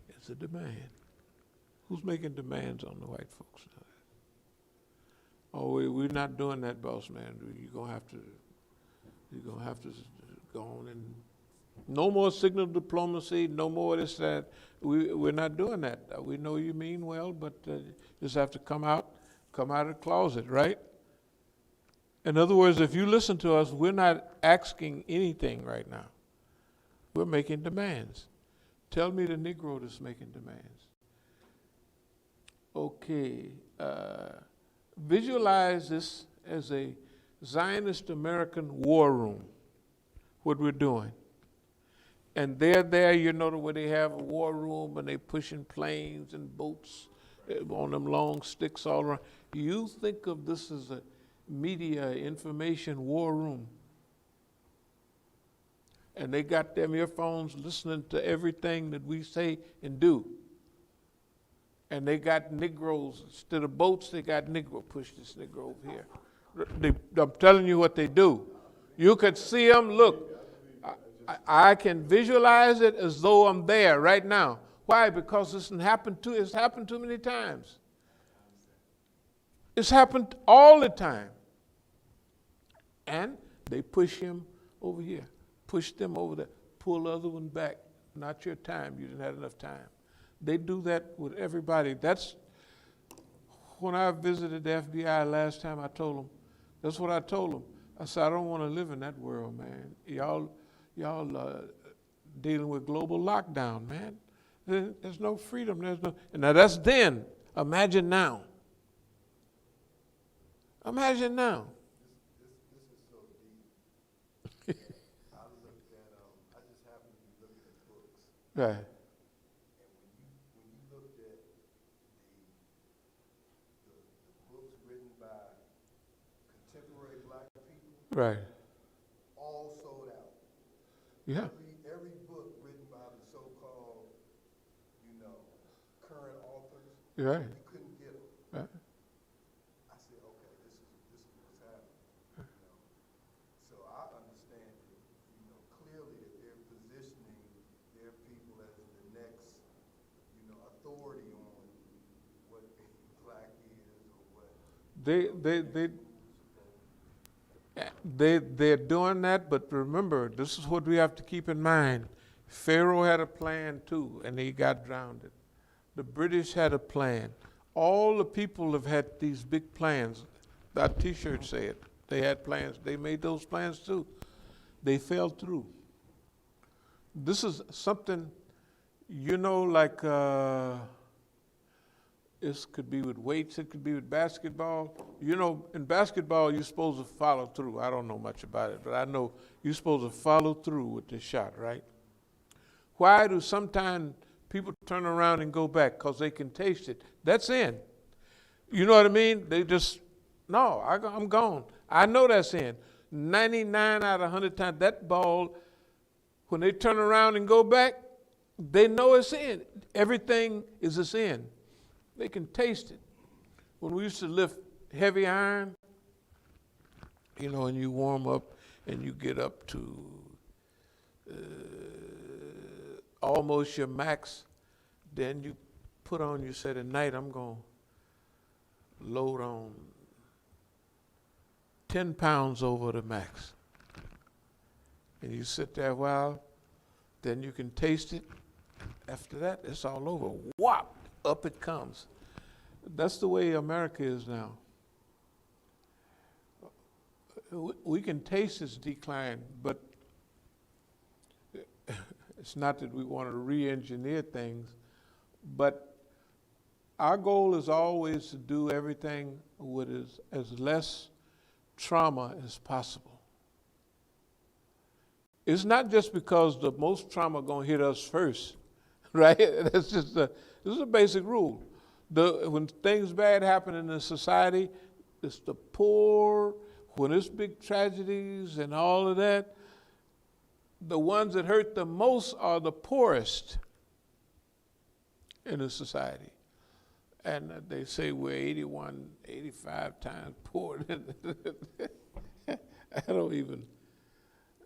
it's a demand. Who's making demands on the white folks now? Oh, we're not doing that, boss man. You're gonna have to go on, and no more signal diplomacy, no more this, that. We're not doing that. We know you mean well, but just have to come out of the closet, right? In other words, if you listen to us, we're not asking anything right now. We're making demands. Tell me the Negro that's making demands. Okay, visualize this as a Zionist American war room, what we're doing. And they're there, you know, where they have a war room and they pushing planes and boats on them long sticks all around. You think of this as a media information war room. And they got them earphones listening to everything that we say and do. And they got Negroes, instead of boats, they got Negro. Push this Negro over here. I'm telling you what they do. You could see them, look. I can visualize it as though I'm there right now. Why? Because it's happened too many times. It's happened all the time. And they push him over here, push them over there, pull the other one back. Not your time, you didn't have enough time. They do that with everybody. That's when I visited the FBI last time. I told them, that's what I told them. I said, I don't want to live in that world, man. Y'all dealing with global lockdown, man. There's no freedom. And now that's then. Imagine now. Imagine now. This is so deep. I looked at, I just happened to be looking at books. Right. And when you looked at the books written by contemporary black people, Right. all sold out. Yeah. Every book written by the so-called, current authors, Right. you couldn't get them. Right. I said, okay, this is what's happening. So I understand that, clearly that they're positioning their people as the next, authority on what black is or what. They're doing that, but remember, this is what we have to keep in mind. Pharaoh had a plan too, and he got drowned. The British had a plan. All the people have had these big plans. That T-shirt said they had plans. They made those plans too. They fell through. This is something, like this could be with weights, it could be with basketball. In basketball, you're supposed to follow through. I don't know much about it, but I know you're supposed to follow through with the shot, right? Why do sometimes people turn around and go back? Because they can taste it. That's in. You know what I mean? They just, no, I'm gone. I know that's in. 99 out of 100 times, that ball, when they turn around and go back, they know it's in. Everything is a sin. They can taste it. When we used to lift heavy iron, and you warm up and you get up to almost your max, then you put on, you say, tonight I'm going to load on 10 pounds over the max. And you sit there a while, then you can taste it. After that, it's all over. Whop, up it comes. That's the way America is now. We can taste its decline, but it's not that we want to re-engineer things, but our goal is always to do everything with as less trauma as possible. It's not just because the most trauma gonna hit us first, right? That's just this is a basic rule. When things bad happen in the society, it's the poor. When it's big tragedies and all of that, the ones that hurt the most are the poorest in the society. And they say we're 81, 85 times poorer. I don't even,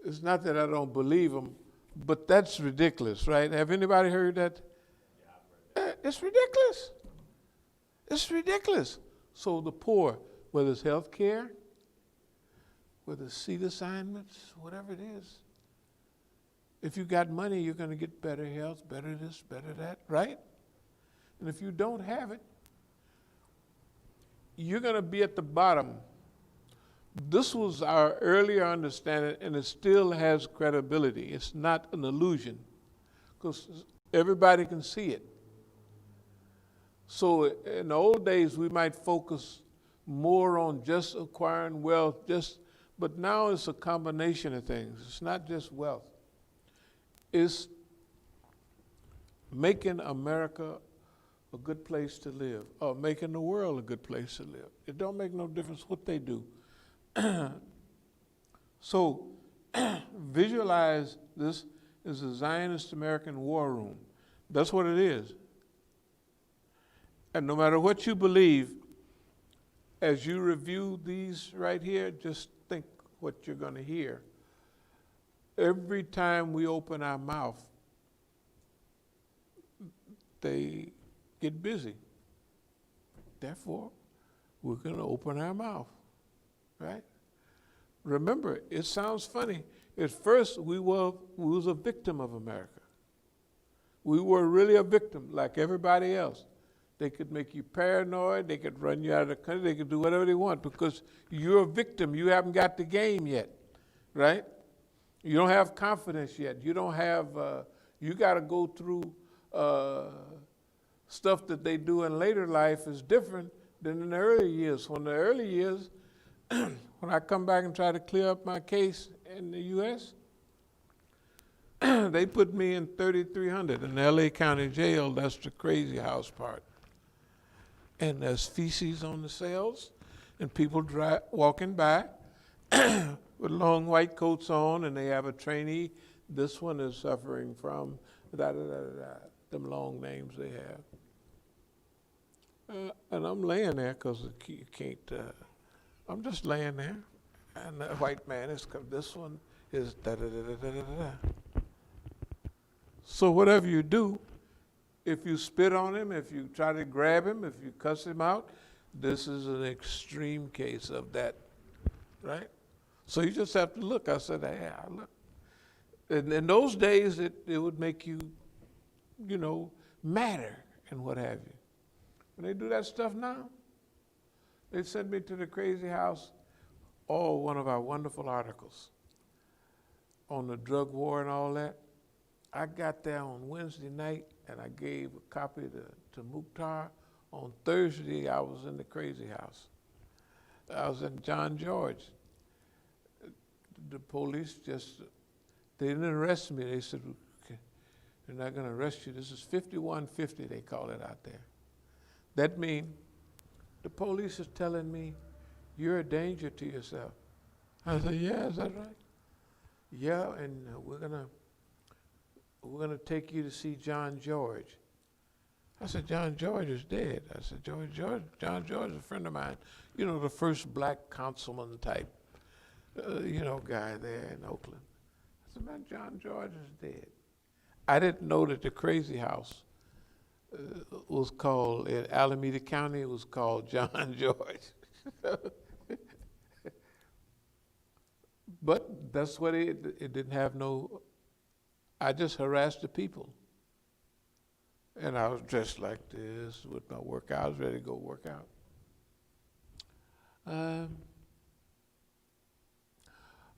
it's not that I don't believe them, but that's ridiculous, right? Have anybody heard that? It's ridiculous. It's ridiculous. So the poor, whether it's health care, whether it's seat assignments, whatever it is, if you got money, you're going to get better health, better this, better that, right? And if you don't have it, you're going to be at the bottom. This was our earlier understanding, and it still has credibility. It's not an illusion, because everybody can see it. So in the old days, we might focus more on just acquiring wealth, but now it's a combination of things. It's not just wealth. It's making America a good place to live, or making the world a good place to live. It don't make no difference what they do. So visualize this as a Zionist American war room. That's what it is. And no matter what you believe, as you review these right here, just think what you're going to hear. Every time we open our mouth, they get busy. Therefore, we're going to open our mouth, right? Remember, it sounds funny. At first, we was a victim of America. We were really a victim, like everybody else. They could make you paranoid. They could run you out of the country. They could do whatever they want because you're a victim. You haven't got the game yet, right? You don't have confidence yet. You don't have, you got to go through stuff that they do in later life is different than in the early years. When the early years, when I come back and try to clear up my case in the U.S., they put me in 3300 in the L.A. County Jail. That's the crazy house part. And there's feces on the cells, and people walking by with long white coats on, and they have a trainee. This one is suffering from them long names they have. And I'm laying there because you can't, I'm just laying there. And the white man is, this one is da-da-da-da-da-da-da. So whatever you do, if you spit on him, if you try to grab him, if you cuss him out, this is an extreme case of that, right? So you just have to look. I said, hey, I look. And in those days, it would make you, matter and what have you. When they do that stuff now, they send me to the crazy house, one of our wonderful articles on the drug war and all that. I got there on Wednesday night, and I gave a copy to Mukhtar. On Thursday, I was in the crazy house. I was in John George. The police they didn't arrest me. They said, okay, they're not going to arrest you. This is 5150, they call it out there. That means the police is telling me, you're a danger to yourself. I said, yeah, is that right? Yeah, and we're gonna take you to see John George. I said, John George is dead. I said, John George is a friend of mine. The first black councilman type, guy there in Oakland. I said, man, John George is dead. I didn't know that the crazy house was called, in Alameda County, it was called John George. But that's what it didn't have no, I just harassed the people. And I was dressed like this with my workout. I was ready to go work out.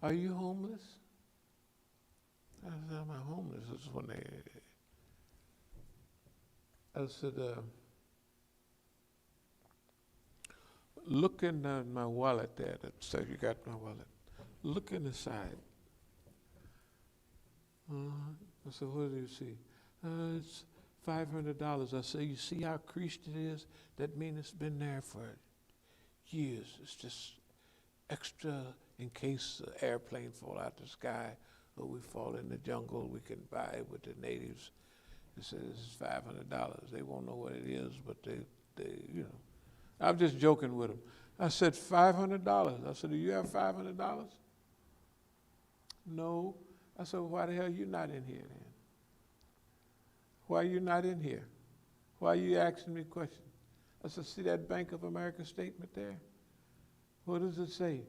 Are you homeless? I said, am I homeless? This is when I said, look in my wallet there. That said, you got my wallet. Look in the side. I said, what do you see? It's $500. I said, you see how creased it is? That means it's been there for years. It's just extra in case the airplane fall out the sky or we fall in the jungle, we can buy it with the natives. It says it's $500. They won't know what it is, but they, you know. I'm just joking with them. I said, $500. I said, do you have $500? No. I said, well, why the hell are you not in here then? Why are you not in here? Why are you asking me questions? I said, see that Bank of America statement there? What does it say?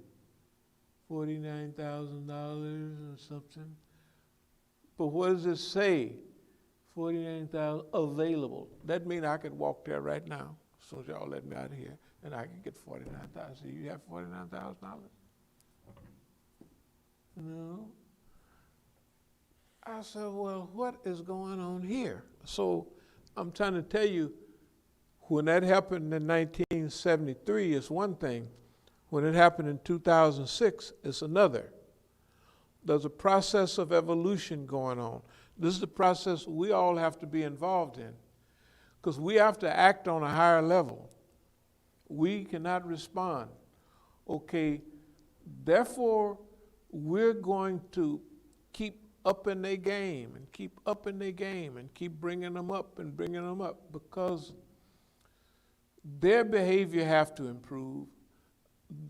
$49,000 or something. But what does it say? 49,000 available. That means I could walk there right now, as soon as y'all let me out of here, and I can get 49,000. So you have $49,000? No. I said, well, what is going on here? So I'm trying to tell you, when that happened in 1973, it's one thing. When it happened in 2006, it's another. There's a process of evolution going on. This is the process we all have to be involved in, because we have to act on a higher level. We cannot respond. Okay, therefore, we're going to keep up in their game and keep up in their game and keep bringing them up and bringing them up, because their behavior have to improve.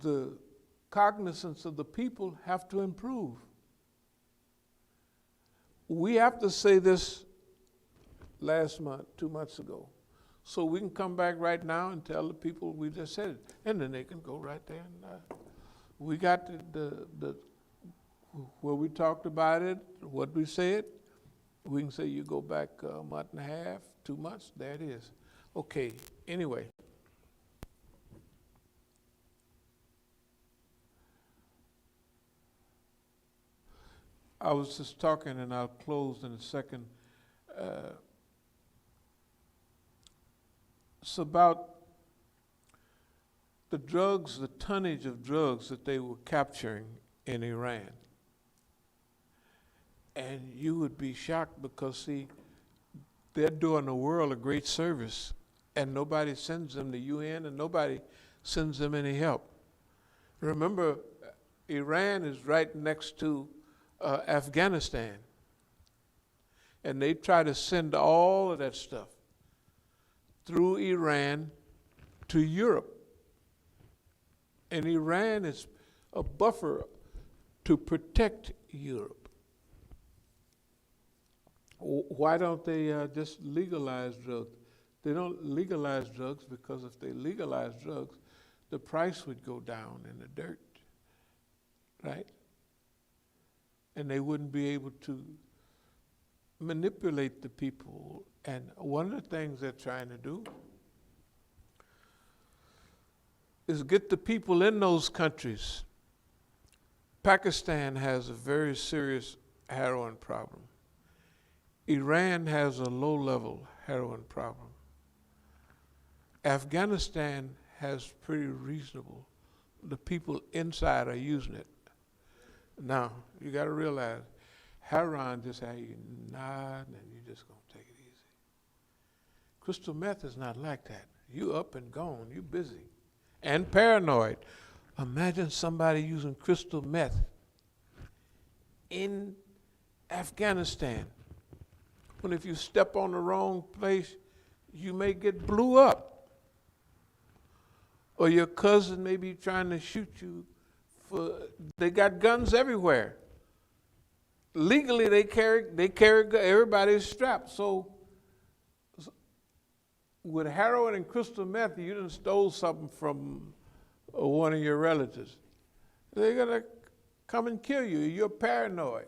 The cognizance of the people have to improve. We have to say this last month, 2 months ago, so we can come back right now and tell the people we just said it, and then they can go right there. And we got the where we talked about it, what we said. We can say you go back a month and a half, 2 months, there it is. Okay, anyway. I was just talking, and I'll close in a second. It's about the drugs, the tonnage of drugs that they were capturing in Iran. And you would be shocked because, see, they're doing the world a great service, and nobody sends them the UN, and nobody sends them any help. Remember, Iran is right next to Afghanistan. And they try to send all of that stuff through Iran to Europe. And Iran is a buffer to protect Europe. Why don't they just legalize drugs? They don't legalize drugs because if they legalize drugs, the price would go down in the dirt, right? And they wouldn't be able to manipulate the people. And one of the things they're trying to do is get the people in those countries. Pakistan has a very serious heroin problem. Iran has a low-level heroin problem. Afghanistan has pretty reasonable. The people inside are using it. Now, you got to realize, heroin just how you nod and you just going to take it easy. Crystal meth is not like that. You up and gone, you busy. And paranoid. Imagine somebody using crystal meth in Afghanistan. When if you step on the wrong place, you may get blew up. Or your cousin may be trying to shoot you. They got guns everywhere. Legally, they carry everybody's strapped. So with heroin and crystal meth, you done stole something from one of your relatives. They're gonna come and kill you. You're paranoid.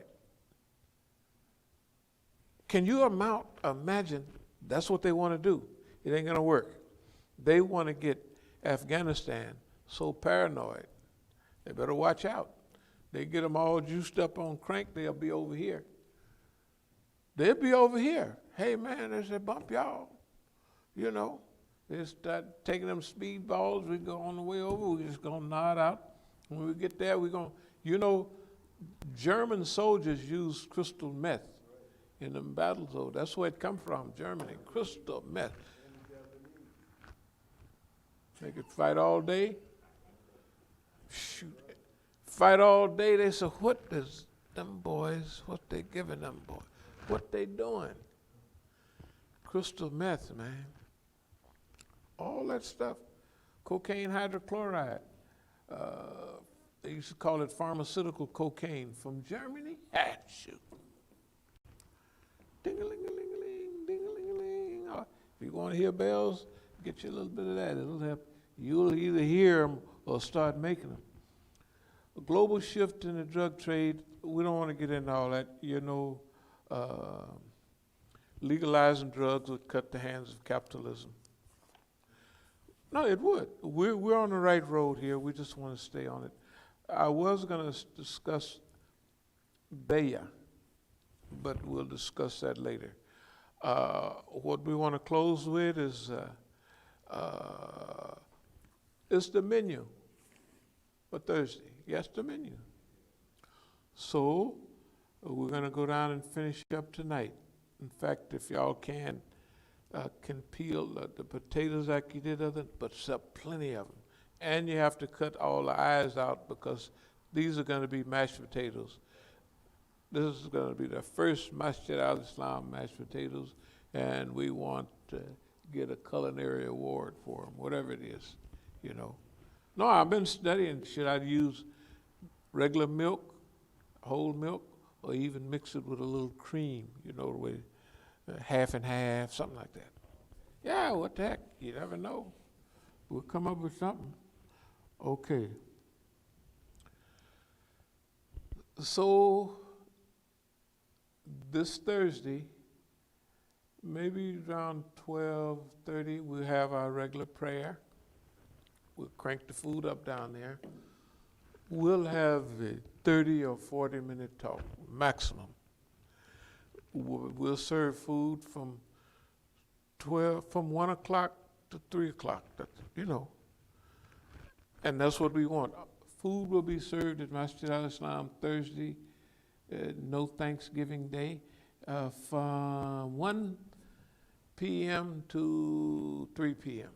Can you imagine? That's what they want to do. It ain't gonna work. They want to get Afghanistan so paranoid. They better watch out. They get them all juiced up on crank, they'll be over here. They'll be over here. Hey man, they say bump y'all. You know, they start taking them speedballs. We go on the way over, we're just gonna nod out. When we get there, we're gonna, you know, German soldiers use crystal meth in them battles. Oh, that's where it come from, Germany. Crystal meth. They could fight all day. Shoot, fight all day. They said, what is them boys, what they giving them boys? What they doing? Crystal meth, man. All that stuff. Cocaine hydrochloride. They used to call it pharmaceutical cocaine from Germany. Ah, shoot. Ding-a-ling-a-ling-a-ling, ding-a-ling-a-ling. Oh, if you want to hear bells, get you a little bit of that. It'll help. You'll either hear them or start making them. A global shift in the drug trade, we don't want to get into all that. You know, legalizing drugs would cut the hands of capitalism. No, it would. We're on the right road here. We just want to stay on it. I was going to discuss Bayer, but we'll discuss that later. What we want to close with is the menu for Thursday. Yes, the menu. So we're going to go down and finish up tonight. In fact, if y'all can peel the potatoes like you did other, but plenty of them. And you have to cut all the eyes out because these are going to be mashed potatoes. This is going to be the first Masjid al-Islam mashed potatoes, and we want to get a culinary award for them, whatever it is, you know. No, I've been studying, should I use regular milk, whole milk, or even mix it with a little cream, you know, the way half and half, something like that. Yeah, what the heck, you never know. We'll come up with something. Okay. So this Thursday, maybe around 12:30, we'll have our regular prayer. We'll crank the food up down there. We'll have a 30 or 40-minute talk, maximum. We'll serve food from 1 o'clock to 3 o'clock, you know. And that's what we want. Food will be served at Masjid al-Islam Thursday, no Thanksgiving Day, from 1 p.m. to 3 p.m.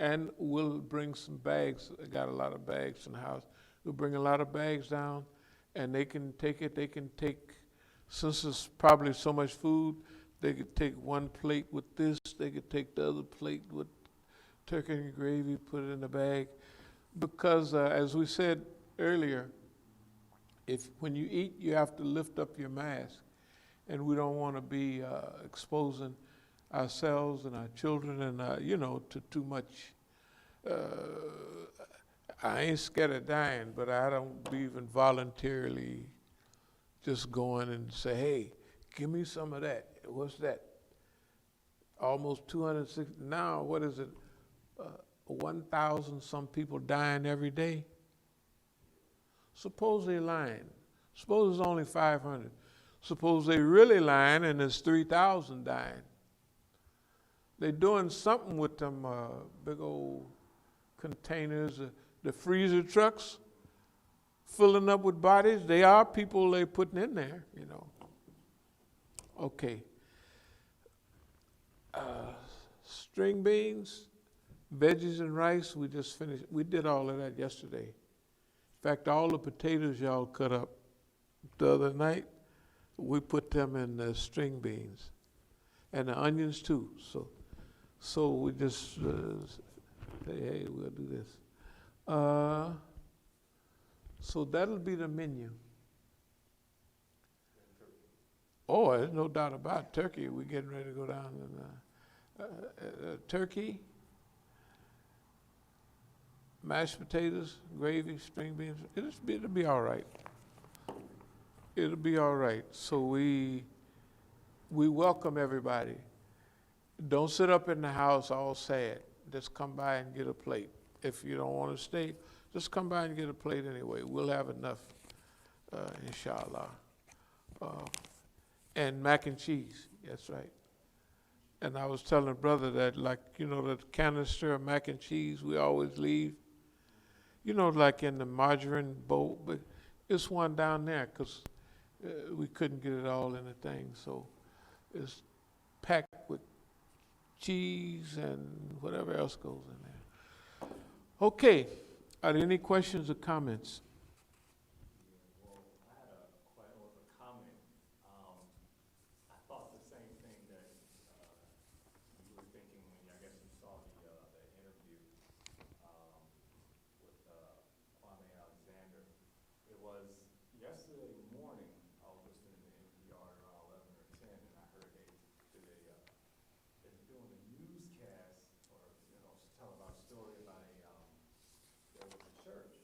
And we'll bring some bags. I got a lot of bags in the house. We'll bring a lot of bags down, and they can take it. They can take, since there's probably so much food, they could take one plate with this. They could take the other plate with turkey and gravy, put it in the bag. Because as we said earlier, when you eat, you have to lift up your mask. And we don't want to be exposing ourselves and our children and, you know, to too much. I ain't scared of dying, but I don't believe in voluntarily just going and say, hey, give me some of that. What's that? Almost 260, now what is it? 1,000 some people dying every day. Suppose they lying. Suppose it's only 500. Suppose they really lying and there's 3,000 dying. They're doing something with them big old containers, the freezer trucks filling up with bodies. They are people they're putting in there, you know. Okay. String beans, veggies and rice, we just finished. We did all of that yesterday. In fact, all the potatoes y'all cut up the other night, we put them in the string beans. And the onions too. So we just say, hey, we'll do this. So that'll be the menu. Oh, there's no doubt about it. Turkey. We're getting ready to go down and turkey, mashed potatoes, gravy, string beans. It'll be all right. It'll be all right. So we welcome everybody. Don't sit up in the house all sad. Just come by and get a plate. If you don't want to stay, just come by and get a plate anyway. We'll have enough, inshallah. And mac and cheese, that's right. And I was telling a brother that, like, you know, the canister of mac and cheese we always leave, you know, like in the margarine bowl, but it's one down there because we couldn't get it all in the thing, so it's packed with cheese and whatever else goes in there. Okay, are there any questions or comments? Well, I had a comment. I thought the same thing that you were thinking when I guess you saw the interview with Kwame Alexander. It was yesterday morning. I was listening to NPR around 11 or 10, and I heard they were doing a newscast or telling about a story about there was a church,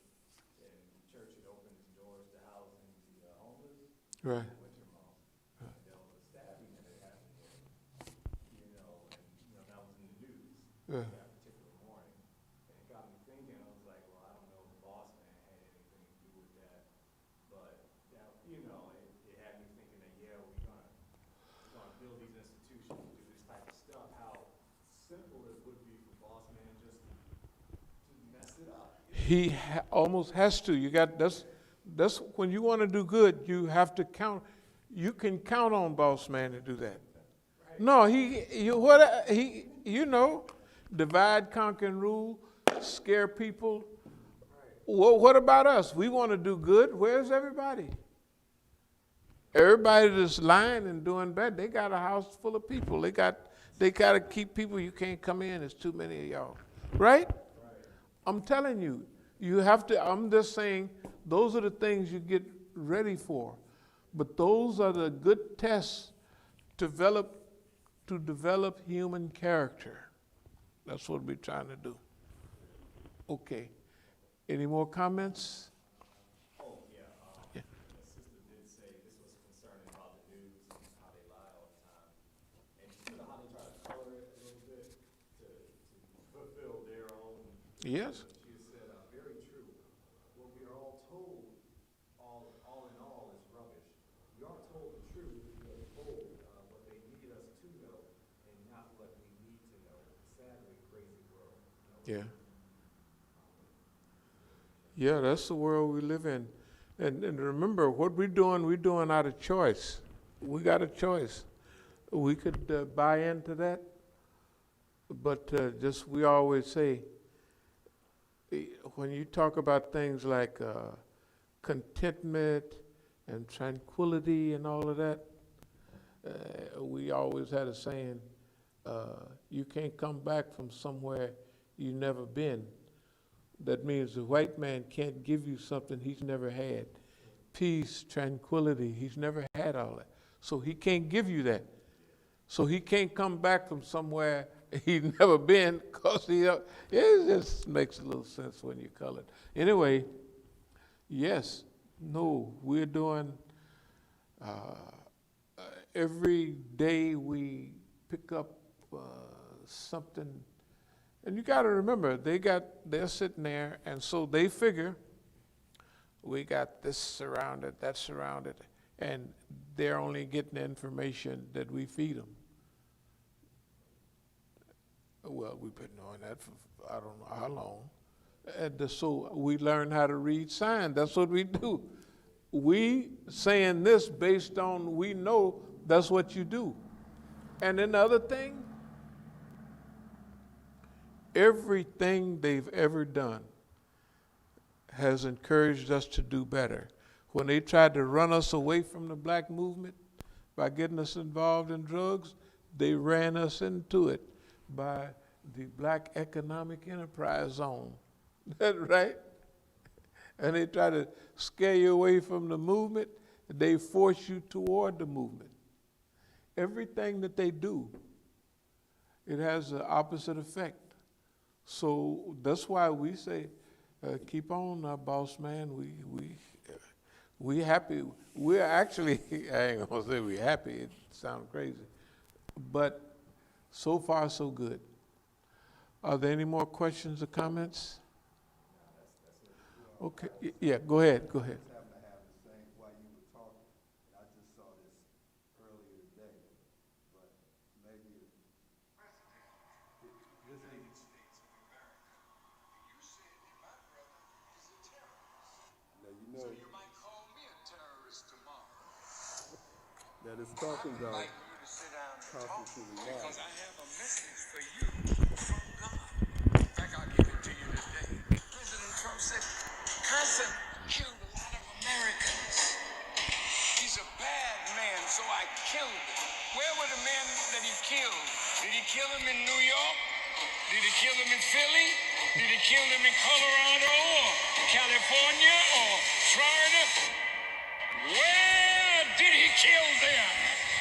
and the church had opened its doors to housing the homeless. Right. Winter months. And there was a stabbing that had happened there, and that was in the news Yeah. that particular morning. And it got me thinking, I was like, well, I don't know if the boss man had anything to do with that, but that, it had me thinking that, yeah, we're gonna build these institutions, do this type of stuff, how simple it would be for boss man just to mess it up. He almost has to. That's when you want to do good, you have to count. You can count on boss man to do that. No, divide, conquer, and rule, scare people. Well, what about us? We want to do good. Where's everybody? Everybody that's lying and doing bad, they got a house full of people. They got to keep people. You can't come in. There's too many of y'all, right? I'm telling you, you have to. I'm just saying, those are the things you get ready for. But those are the good tests to develop human character. That's what we're trying to do. Okay. Any more comments? Oh, yeah, the sister did say this was concerning about the news and how they lie all the time. And she said how they try to color it a little bit to fulfill their own. Yes. She said, very true. What we are all told, all in all, is rubbish. We aren't told the truth. We are told what they need us to know and not what we need to know. Sadly, crazy world. Yeah. Yeah, that's the world we live in. And remember, what we're doing out of choice. We got a choice. We could buy into that, but we always say, when you talk about things like contentment and tranquility and all of that, we always had a saying, you can't come back from somewhere you've never been. That means the white man can't give you something he's never had. Peace, tranquility, he's never had all that. So he can't give you that. So he can't come back from somewhere he's never been, because it just makes a little sense when you color it. Anyway, yes, no, we're doing, every day we pick up something. And you got to remember, they're sitting there, and so they figure we got this surrounded, that surrounded, and they're only getting the information that we feed them. Well, we've been doing that for I don't know how long. And so we learn how to read signs. That's what we do. We saying this based on we know that's what you do. And then the other thing, everything they've ever done has encouraged us to do better. When they tried to run us away from the black movement by getting us involved in drugs, they ran us into it by the Black Economic Enterprise Zone. That's right? And they try to scare you away from the movement, they force you toward the movement. Everything that they do, it has the opposite effect. So that's why we say, keep on, boss man. We happy. We're actually, I ain't gonna say we're happy. It sounds crazy, but so far so good. Are there any more questions or comments? Okay. Yeah. Go ahead. Go ahead. Just happened to have the same while you were talking. I just saw this earlier today, but maybe this United States of America. And you said that my brother is a terrorist. now you know. So you might call me a terrorist tomorrow. it's talking I'd about like you to sit down and talk constitutional law. because I have a message for you from God. In fact, I'll give it to you today. President Trump said, President killed a lot of Americans. He's a bad man, so I killed him. Where were the men that he killed? Did he kill them in New York? Did he kill them in Philly? Did he kill them in Colorado or California or Florida? Where did he kill them?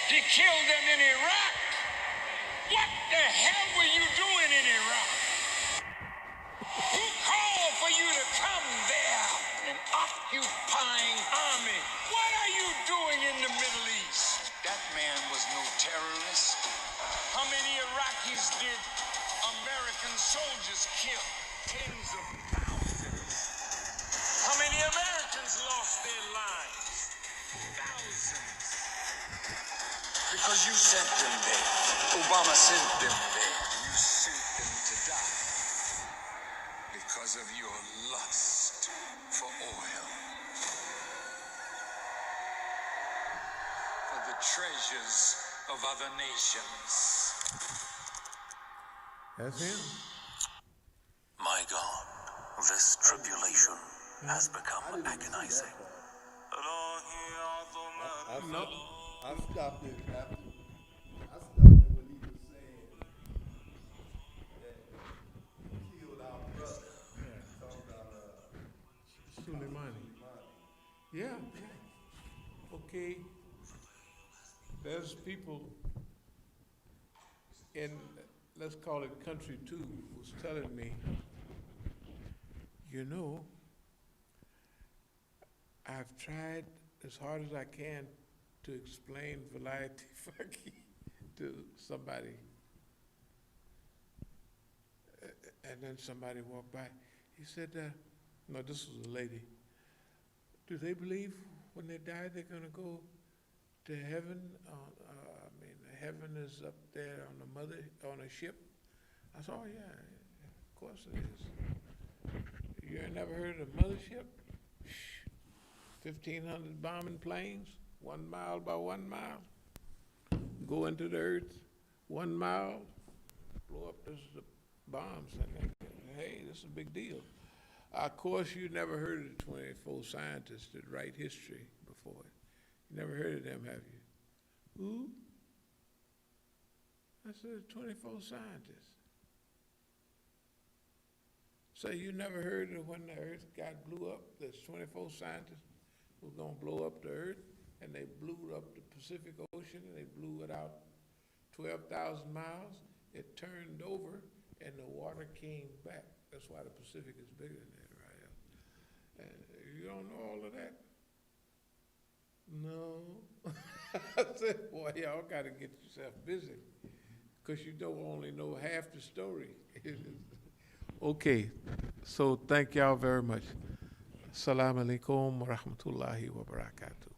He killed them in Iraq. What the hell were you doing in Iraq? Who called for you to come there? An occupying army. What are you doing in the Middle East? That man was no terrorist. How many Iraqis did American soldiers kill? Tens of thousands. How many Americans lost their lives? Thousands. Because you sent them there. Obama sent them there. You sent them to die. Because of your lust for oil. For the treasures of other nations. That's him. My God, this tribulation has become agonizing. No. I stopped it after. I stopped it when he was saying that he killed our brother. Talking about Soleimani. Yeah. Okay. There's people in, let's call it country two, was telling me, you know, I've tried as hard as I can to explain Velayat Faki to somebody. And then somebody walked by. He said, no, this was a lady. Do they believe when they die they're going to go to heaven? Heaven is up there on a ship. I said, oh yeah, of course it is. You ain't never heard of a mothership? 1,500 bombing planes, 1 mile by 1 mile, go into the earth, 1 mile, blow up the bombs. And hey, this is a big deal. Of course, you never heard of the 24 scientists that write history before. You never heard of them, have you? Who? I said, 24 scientists. So you never heard of when the earth got blew up, there's 24 scientists who were gonna blow up the earth, and they blew up the Pacific Ocean, and they blew it out 12,000 miles. It turned over, and the water came back. That's why the Pacific is bigger than that right now. And you don't know all of that? No. I said, boy, y'all gotta get yourself busy, because you don't only know half the story. Okay, so thank y'all very much. Assalamu alaikum wa rahmatullahi wa barakatuh.